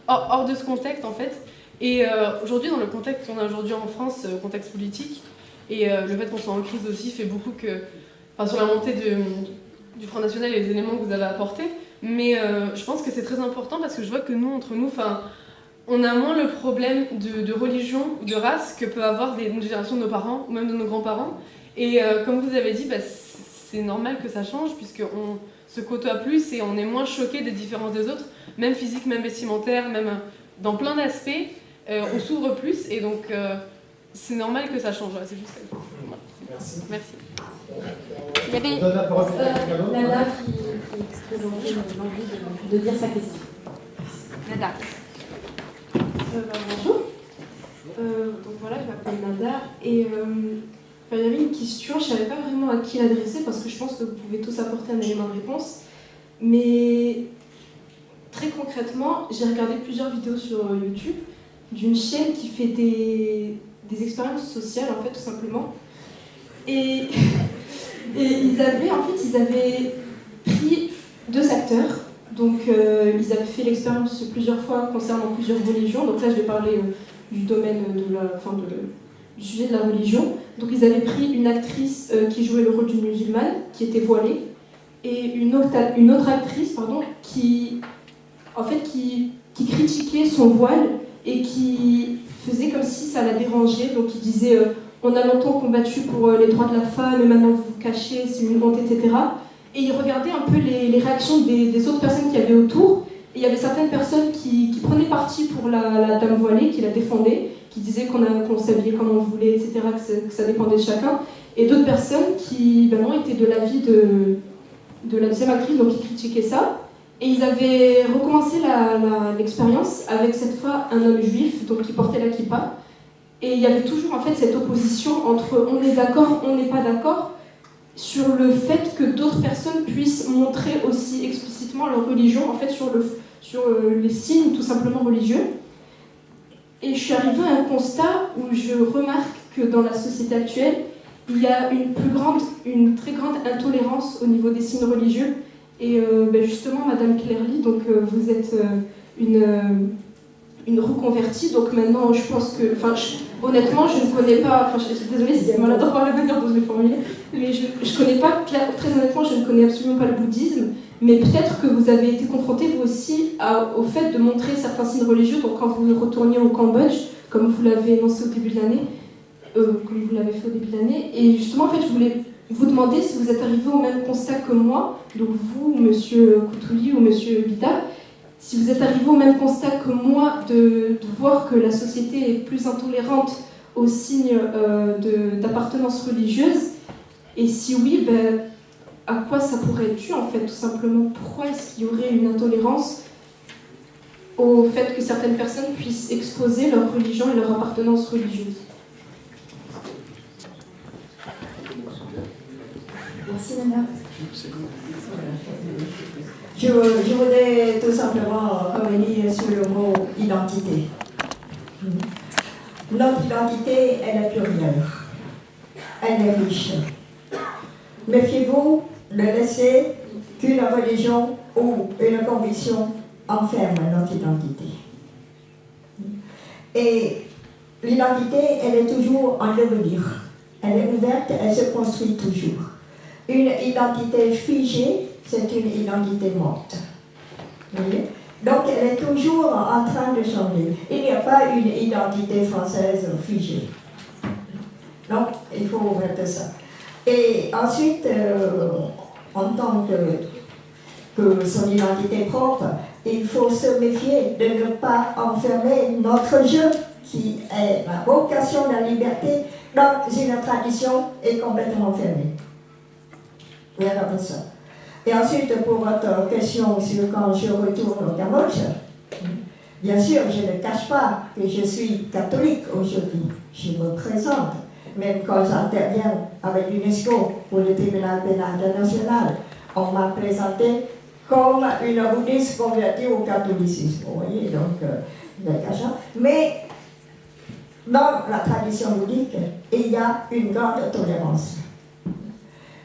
hors de ce contexte, en fait. Et aujourd'hui, dans le contexte qu'on a aujourd'hui en France, contexte politique, et le fait qu'on soit en crise aussi fait beaucoup que... sur la montée du Front National et les éléments que vous avez apportés, mais je pense que c'est très important parce que je vois que nous, entre nous, on a moins le problème de religion, de race que peut avoir une génération de nos parents ou même de nos grands-parents. Et comme vous avez dit, c'est normal que ça change puisqu'on se côtoie plus et on est moins choqué des différences des autres, même physiques, même vestimentaires, même dans plein d'aspects, on s'ouvre plus et donc c'est normal que ça change. C'est juste ça. Merci. Merci. Il y avait Nada qui exprimait l'envie de dire sa question. Nada. Bonjour. Donc voilà, je m'appelle Nada et il y avait une question, je ne savais pas vraiment à qui l'adresser parce que je pense que vous pouvez tous apporter un élément de réponse. Mais très concrètement, j'ai regardé plusieurs vidéos sur YouTube d'une chaîne qui fait des expériences sociales, en fait, tout simplement. Et ils avaient pris 2 acteurs. Donc ils avaient fait l'expérience plusieurs fois concernant plusieurs religions. Donc là, je vais parler du domaine du sujet de la religion. Donc ils avaient pris une actrice qui jouait le rôle d'une musulmane, qui était voilée, et une autre actrice qui critiquait son voile et qui faisait comme si ça la dérangeait. Donc il disait on a longtemps combattu pour les droits de la femme et maintenant vous vous cachez, c'est une honte, etc. Et il regardait un peu les réactions des autres personnes qui avaient autour. Et il y avait certaines personnes qui prenaient parti pour la dame voilée, qui la défendaient, qui disaient qu'on s'habillait comme on voulait, etc., que ça dépendait de chacun. Et d'autres personnes qui étaient de l'avis de la deuxième actrice, donc qui critiquaient ça. Et ils avaient recommencé l'expérience avec cette fois un homme juif, donc qui portait la kippa. Et il y avait toujours en fait cette opposition entre on est d'accord, on n'est pas d'accord, sur le fait que d'autres personnes puissent montrer aussi explicitement leur religion, en fait sur les signes tout simplement religieux. Et je suis arrivée à un constat où je remarque que dans la société actuelle, il y a une très grande intolérance au niveau des signes religieux. Et justement, Madame Clerly, donc vous êtes une reconvertie, donc maintenant je pense que, honnêtement je ne connais pas, je suis désolée si c'est maladroit la manière dont je l'ai formulé, mais je ne connais pas, très honnêtement je ne connais absolument pas le bouddhisme, mais peut-être que vous avez été confronté vous aussi au fait de montrer certains signes religieux, donc quand vous retourniez au Cambodge, comme vous l'avez énoncé au début de l'année, comme vous l'avez fait au début de l'année, et justement en fait je voulais vous demander si vous êtes arrivé au même constat que moi, donc vous, Monsieur Koutouli ou Monsieur Guida, si vous êtes arrivé au même constat que moi de voir que la société est plus intolérante aux signes d'appartenance religieuse, et si oui, à quoi ça pourrait être dû en fait, tout simplement? Pourquoi est-ce qu'il y aurait une intolérance au fait que certaines personnes puissent exposer leur religion et leur appartenance religieuse? Merci Nana. Je voudrais tout simplement revenir sur le mot identité. Notre identité, elle est plurielle. Elle est riche. Méfiez-vous de laisser qu'une religion ou une conviction enferme notre identité. Et l'identité, elle est toujours en devenir. Elle est ouverte, elle se construit toujours. Une identité figée, c'est une identité morte. Vous voyez? Donc elle est toujours en train de changer. Il n'y a pas une identité française figée. Donc il faut mettre ça. Et ensuite, en tant que son identité propre, il faut se méfier de ne pas enfermer notre jeu, qui est la vocation de la liberté, dans une tradition et complètement fermée. Voilà pour ça. Et ensuite, pour votre question sur quand je retourne au Cambodge, bien sûr, je ne cache pas que je suis catholique aujourd'hui. Je me présente, même quand j'interviens avec l'UNESCO pour le tribunal pénal international, on m'a présenté comme une bouddhiste convertie au catholicisme. Vous voyez, donc, mais dans la tradition bouddhique, il y a une grande tolérance.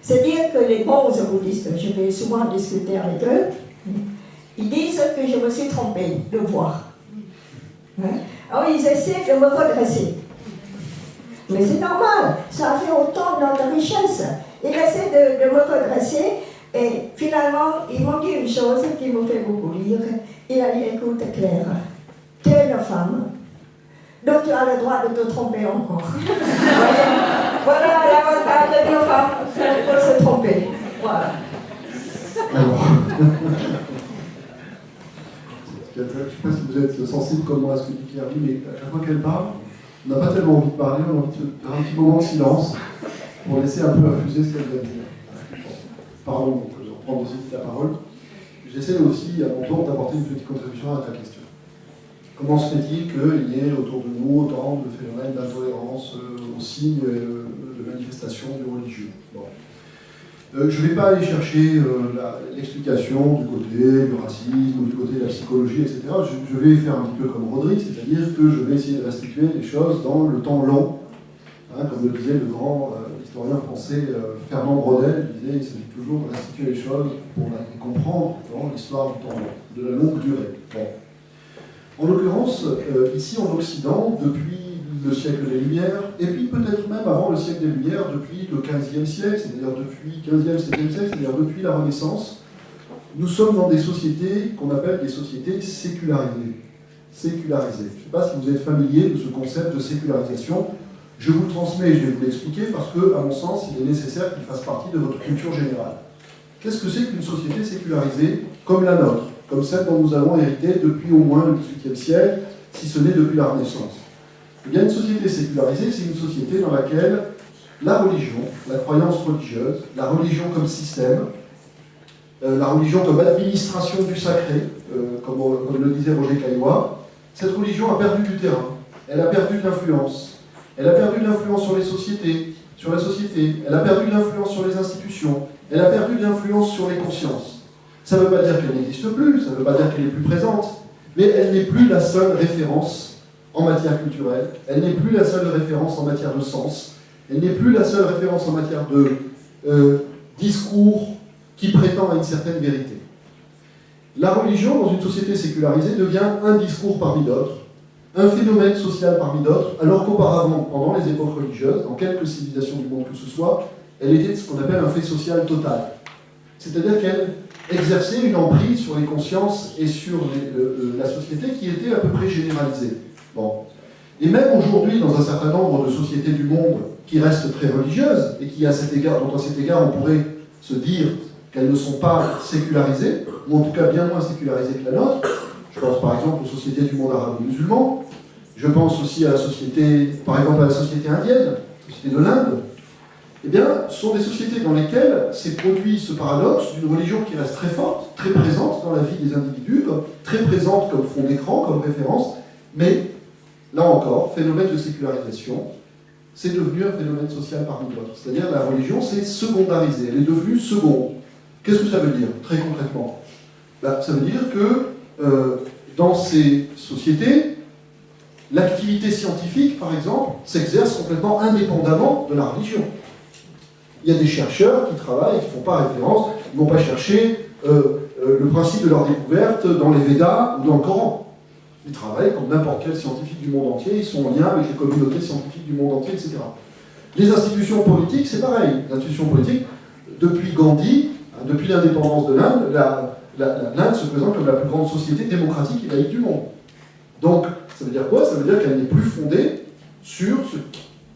C'est-à-dire que les bons bouddhistes, je vais souvent discuter avec eux, ils disent que je me suis trompée de voie. Alors ils essaient de me redresser. Mais c'est normal, ça a fait autant de notre richesse. Ils essaient de me redresser et finalement, ils m'ont dit une chose qui me fait beaucoup rire. Il a dit, écoute Claire, tu es une femme, donc tu as le droit de te tromper encore. Voilà l'avantage de nos femmes, on peut se tromper. Voilà. Alors, je ne sais pas si vous êtes sensible comme moi à ce que dit Claire, mais à chaque fois qu'elle parle, on n'a pas tellement envie de parler, on a envie de faire un petit moment de silence pour laisser un peu infuser ce qu'elle va dire. Pardon, donc je reprends aussi la parole. J'essaie aussi à mon tour d'apporter une petite contribution à ta question. Comment se fait-il qu'il y ait autour de nous autant de phénomènes d'intolérance aux signes de manifestation du religieux? Bon. Je ne vais pas aller chercher l'explication du côté du racisme ou du côté de la psychologie, etc. Je vais faire un petit peu comme Rodrigue, c'est-à-dire que je vais essayer de restituer les choses dans le temps long. Comme le disait le grand historien français Fernand Braudel, il disait qu'il s'agit toujours de restituer les choses pour les comprendre dans l'histoire du temps long, de la longue durée. Bon. En l'occurrence, ici en Occident, depuis le siècle des Lumières, et puis peut-être même avant le siècle des Lumières, depuis le XVe siècle, c'est-à-dire depuis le XVe, XVIIe siècle, c'est-à-dire depuis la Renaissance, nous sommes dans des sociétés qu'on appelle des sociétés sécularisées. Sécularisées. Je ne sais pas si vous êtes familier de ce concept de sécularisation. Je vous le transmets, je vais vous l'expliquer, parce que, à mon sens, il est nécessaire qu'il fasse partie de votre culture générale. Qu'est-ce que c'est qu'une société sécularisée comme la nôtre, comme celle dont nous avons hérité depuis au moins le XVIIIe siècle, si ce n'est depuis la Renaissance? Eh bien, une société sécularisée, c'est une société dans laquelle la religion, la croyance religieuse, la religion comme système, la religion comme administration du sacré, comme le disait Roger Caillois, cette religion a perdu du terrain, elle a perdu de l'influence. Elle a perdu de l'influence sur les sociétés, sur la société, elle a perdu de l'influence sur les institutions, elle a perdu de l'influence sur les consciences. Ça ne veut pas dire qu'elle n'existe plus, ça ne veut pas dire qu'elle est plus présente, mais elle n'est plus la seule référence en matière culturelle, elle n'est plus la seule référence en matière de sens, elle n'est plus la seule référence en matière de discours qui prétend à une certaine vérité. La religion, dans une société sécularisée, devient un discours parmi d'autres, un phénomène social parmi d'autres, alors qu'auparavant, pendant les époques religieuses, dans quelques civilisations du monde que ce soit, elle était ce qu'on appelle un fait social total. C'est-à-dire qu'elle exerçait une emprise sur les consciences et sur la société qui était à peu près généralisée. Bon. Et même aujourd'hui, dans un certain nombre de sociétés du monde qui restent très religieuses, et qui, dont à cet égard, on pourrait se dire qu'elles ne sont pas sécularisées, ou en tout cas bien moins sécularisées que la nôtre. Je pense par exemple aux sociétés du monde arabo-musulman, je pense aussi à la société, par exemple à la société indienne, la société de l'Inde. Eh bien, ce sont des sociétés dans lesquelles s'est produit ce paradoxe d'une religion qui reste très forte, très présente dans la vie des individus, très présente comme fond d'écran, comme référence, mais, là encore, phénomène de sécularisation, c'est devenu un phénomène social parmi d'autres. C'est-à-dire la religion s'est secondarisée, elle est devenue seconde. Qu'est-ce que ça veut dire, très concrètement? Ça veut dire que dans ces sociétés, l'activité scientifique, par exemple, s'exerce complètement indépendamment de la religion. Il y a des chercheurs qui travaillent et qui ne font pas référence, ils ne vont pas chercher le principe de leur découverte dans les Védas ou dans le Coran. Ils travaillent comme n'importe quel scientifique du monde entier, ils sont en lien avec les communautés scientifiques du monde entier, etc. Les institutions politiques, c'est pareil. Les institutions politiques, depuis Gandhi, depuis l'indépendance de l'Inde, l'Inde se présente comme la plus grande société démocratique et laïque du monde. Donc, ça veut dire quoi? Ça veut dire qu'elle n'est plus fondée sur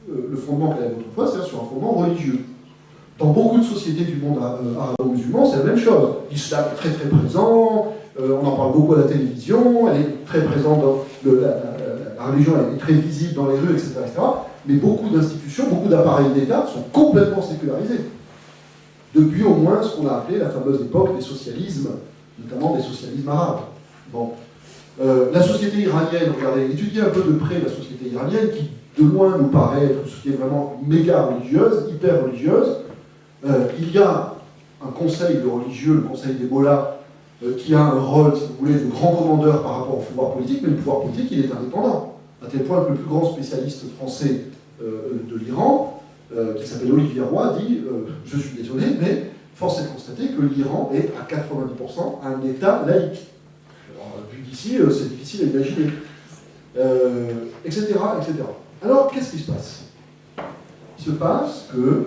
le fondement qu'elle avait autrefois, c'est-à-dire sur un fondement religieux. Dans beaucoup de sociétés du monde arabo-musulman, c'est la même chose. L'islam est très très présent, on en parle beaucoup à la télévision, elle est très présente dans la religion est très visible dans les rues, etc. Mais beaucoup d'institutions, beaucoup d'appareils d'État sont complètement sécularisés. Depuis au moins ce qu'on a appelé la fameuse époque des socialismes, notamment des socialismes arabes. Bon. La société iranienne, regardez, étudiez un peu de près la société iranienne, qui de loin nous paraît être une société vraiment méga religieuse, hyper religieuse. Il y a un conseil de religieux, le conseil des mollahs, qui a un rôle, si vous voulez, de grand commandeur par rapport au pouvoir politique, mais le pouvoir politique, il est indépendant. À tel point que le plus grand spécialiste français de l'Iran, qui s'appelle Olivier Roy, dit je suis désolé, mais force est de constater que l'Iran est à 90% un État laïque. Alors, vu d'ici, c'est difficile à imaginer. Etc., etc. Alors, qu'est-ce qui se passe? Il se passe que,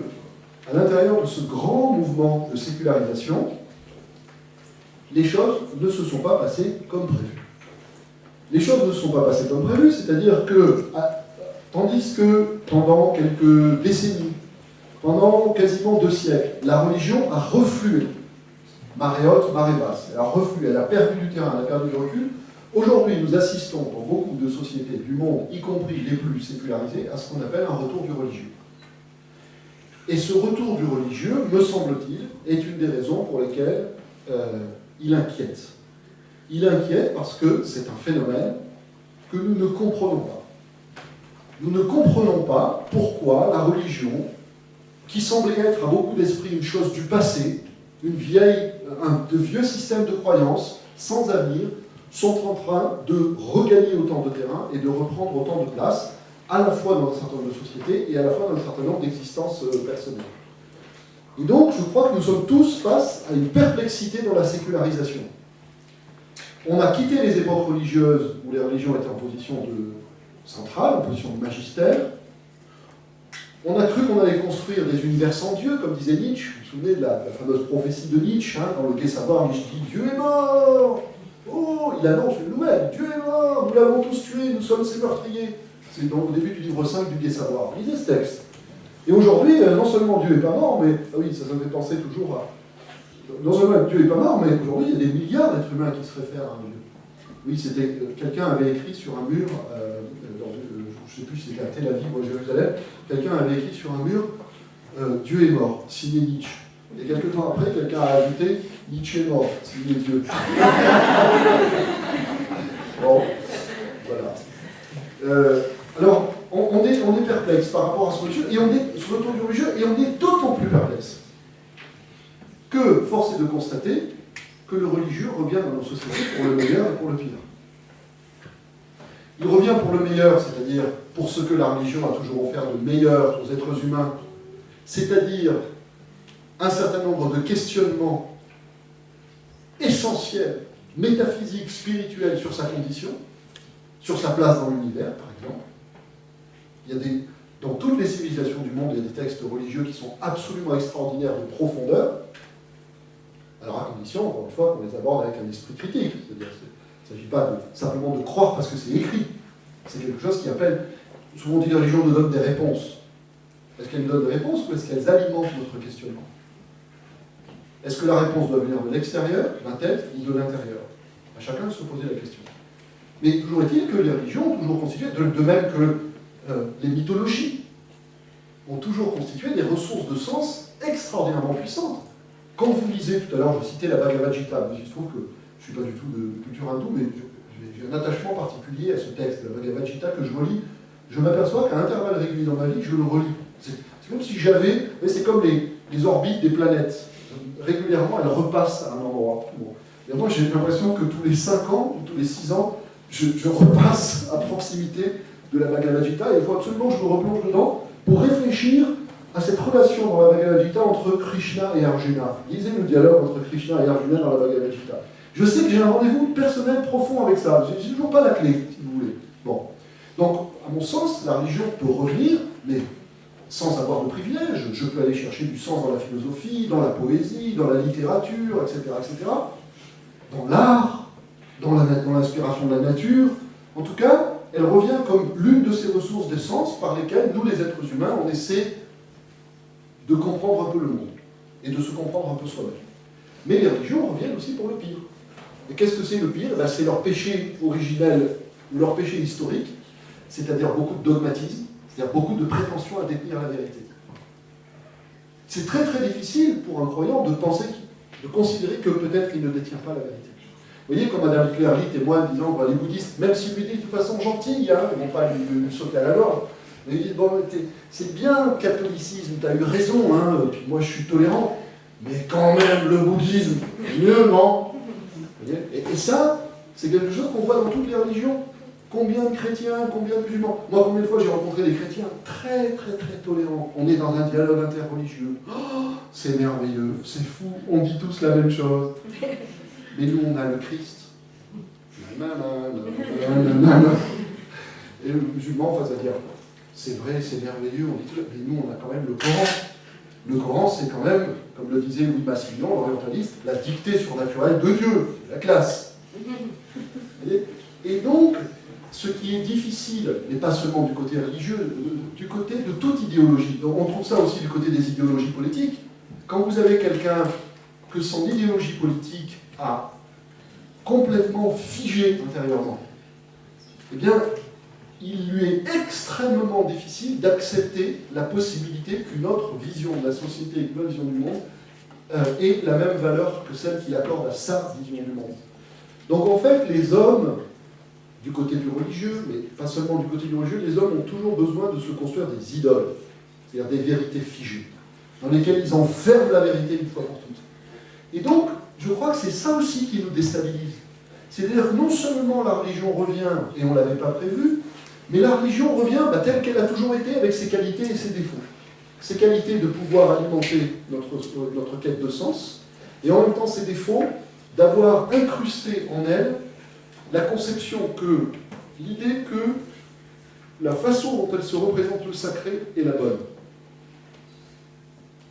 à l'intérieur de ce grand mouvement de sécularisation, les choses ne se sont pas passées comme prévu. Les choses ne se sont pas passées comme prévu, c'est-à-dire que, tandis que pendant quelques décennies, pendant quasiment 2 siècles, la religion a reflué, marée haute, marée basse, elle a reflué, elle a perdu du terrain, elle a perdu du recul. Aujourd'hui, nous assistons dans beaucoup de sociétés du monde, y compris les plus sécularisées, à ce qu'on appelle un retour du religieux. Et ce retour du religieux, me semble-t-il, est une des raisons pour lesquelles il inquiète. Il inquiète parce que c'est un phénomène que nous ne comprenons pas. Nous ne comprenons pas pourquoi la religion, qui semblait être à beaucoup d'esprits une chose du passé, de vieux systèmes de croyances sans avenir, sont en train de regagner autant de terrain et de reprendre autant de place, à la fois dans un certain nombre de sociétés et à la fois dans un certain nombre d'existences personnelles. Et donc, je crois que nous sommes tous face à une perplexité dans la sécularisation. On a quitté les époques religieuses où les religions étaient en position centrale, en position de magistère. On a cru qu'on allait construire des univers sans Dieu, comme disait Nietzsche. Vous vous souvenez de la fameuse prophétie de Nietzsche, hein, dans le Gai Savoir, Nietzsche dit « Dieu est mort !» Oh, il annonce une nouvelle. Dieu est mort, nous l'avons tous tué, nous sommes ses meurtriers. C'est donc au début du livre 5 du Gai Savoir. Lisez ce texte. Et aujourd'hui, non seulement Dieu n'est pas mort, mais. Ah oui, ça me fait penser toujours à. Non seulement Dieu n'est pas mort, mais aujourd'hui, il y a des milliards d'êtres humains qui se réfèrent à un Dieu. Oui, c'était. Quelqu'un avait écrit sur un mur, je ne sais plus si c'était à Tel Aviv ou à Jérusalem, quelqu'un avait écrit sur un mur Dieu est mort, signé Nietzsche. Et quelques temps après, quelqu'un a ajouté Nietzsche est mort, signé Dieu. Bon, voilà. Alors, on est perplexe par rapport à ce religieux, et on est sur le ton du religieux, et on est d'autant plus perplexe que force est de constater que le religieux revient dans nos sociétés pour le meilleur et pour le pire. Il revient pour le meilleur, c'est-à-dire pour ce que la religion a toujours offert de meilleur aux êtres humains, c'est-à-dire un certain nombre de questionnements essentiels, métaphysiques, spirituels sur sa condition, sur sa place dans l'univers, par exemple. Il y a dans toutes les civilisations du monde, il y a des textes religieux qui sont absolument extraordinaires de profondeur, alors à condition, encore une fois, qu'on les aborde avec un esprit critique. C'est-à-dire qu'il ne s'agit pas simplement de croire parce que c'est écrit. C'est quelque chose qui appelle, souvent on dit que la religion nous donne des réponses. Est-ce qu'elles nous donnent des réponses ou est-ce qu'elles alimentent notre questionnement? Est-ce que la réponse doit venir de l'extérieur, de la tête, ou de l'intérieur? À chacun de se poser la question. Mais toujours est-il que les religions ont toujours constitué, de même que les mythologies, ont toujours constitué des ressources de sens extraordinairement puissantes. Quand vous lisez, tout à l'heure, je citais la Bhagavad Gita, il se trouve que je ne suis pas du tout de culture hindoue, mais j'ai un attachement particulier à ce texte, la Bhagavad Gita, que je relis. Je m'aperçois qu'à intervalles réguliers dans ma vie, je le relis. C'est comme si j'avais, c'est comme les orbites des planètes. Régulièrement, elles repassent à un endroit. Bon. Et moi, j'ai l'impression que tous les 5 ans, ou tous les 6 ans, je repasse à proximité de la Bhagavad Gita, et il faut absolument que je me replonge dedans pour réfléchir à cette relation dans la Bhagavad Gita entre Krishna et Arjuna. Lisez le dialogue entre Krishna et Arjuna dans la Bhagavad Gita. Je sais que j'ai un rendez-vous personnel profond avec ça. J'ai toujours pas la clé, si vous voulez. Bon. Donc, à mon sens, la religion peut revenir, mais sans avoir de privilèges. Je peux aller chercher du sens dans la philosophie, dans la poésie, dans la littérature, etc., etc., dans l'art, dans l'inspiration de la nature. En tout cas, elle revient comme l'une de ces ressources d'essence par lesquelles nous, les êtres humains, on essaie de comprendre un peu le monde et de se comprendre un peu soi-même. Mais les religions reviennent aussi pour le pire. Et qu'est-ce que c'est le pire? C'est leur péché originel, ou leur péché historique, c'est-à-dire beaucoup de dogmatisme, c'est-à-dire beaucoup de prétention à détenir la vérité. C'est très très difficile pour un croyant de penser, de considérer que peut-être il ne détient pas la vérité. Vous voyez, comme Madame Clairly témoigne disant les bouddhistes, même s'ils lui disent de façon gentille, hein, ils ne vont pas lui sauter à la gorge, mais ils disent bon, c'est bien le catholicisme, tu as eu raison, hein, puis moi je suis tolérant, mais quand même le bouddhisme, mieux, non? Et ça, c'est quelque chose qu'on voit dans toutes les religions. Combien de chrétiens, combien de musulmans? Moi, combien de fois j'ai rencontré des chrétiens très très très tolérants. On est dans un dialogue interreligieux. Oh, c'est merveilleux, c'est fou, on dit tous la même chose. Mais nous, on a le Christ. Et le musulman face à dire, c'est vrai, c'est merveilleux, on dit tout, mais nous, on a quand même le Coran. Le Coran, c'est quand même, comme le disait Louis Massignon, l'orientaliste, la dictée surnaturelle de Dieu, la classe. Et donc, ce qui est difficile, mais pas seulement du côté religieux, du côté de toute idéologie, donc on trouve ça aussi du côté des idéologies politiques, quand vous avez quelqu'un que son idéologie politique a complètement figé intérieurement, eh bien, il lui est extrêmement difficile d'accepter la possibilité qu'une autre vision de la société, qu'une autre vision du monde, ait la même valeur que celle qu'il accorde à sa vision du monde. Donc en fait, les hommes, du côté du religieux, mais pas seulement du côté du religieux, les hommes ont toujours besoin de se construire des idoles, c'est-à-dire des vérités figées, dans lesquelles ils enferment la vérité une fois pour toutes. Et donc, je crois que c'est ça aussi qui nous déstabilise. C'est-à-dire que non seulement la religion revient, et on ne l'avait pas prévu, mais la religion revient telle qu'elle a toujours été, avec ses qualités et ses défauts. Ses qualités de pouvoir alimenter notre quête de sens, et en même temps ses défauts d'avoir incrusté en elle la conception que, l'idée que la façon dont elle se représente le sacré est la bonne.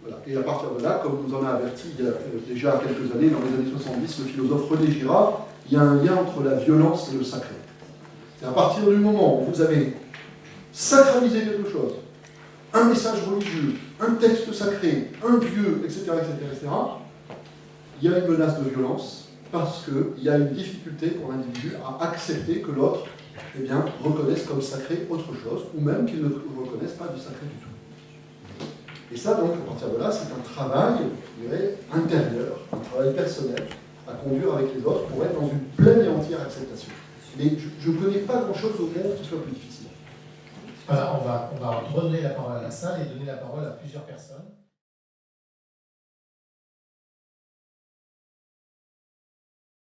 Voilà. Et à partir de là, comme nous en a averti il y a déjà quelques années, dans les années 70, le philosophe René Girard, il y a un lien entre la violence et le sacré. C'est à partir du moment où vous avez sacralisé quelque chose, un message religieux, un texte sacré, un dieu, etc., il y a une menace de violence parce qu'il y a une difficulté pour l'individu à accepter que l'autre reconnaisse comme sacré autre chose, ou même qu'il ne reconnaisse pas de sacré du tout. Et ça, donc, à partir de là, c'est un travail, je dirais, intérieur, un travail personnel à conduire avec les autres pour être dans une pleine et entière acceptation. Mais je ne connais pas grand-chose au monde qui soit plus difficile. Voilà, on va redonner la parole à la salle et donner la parole à plusieurs personnes.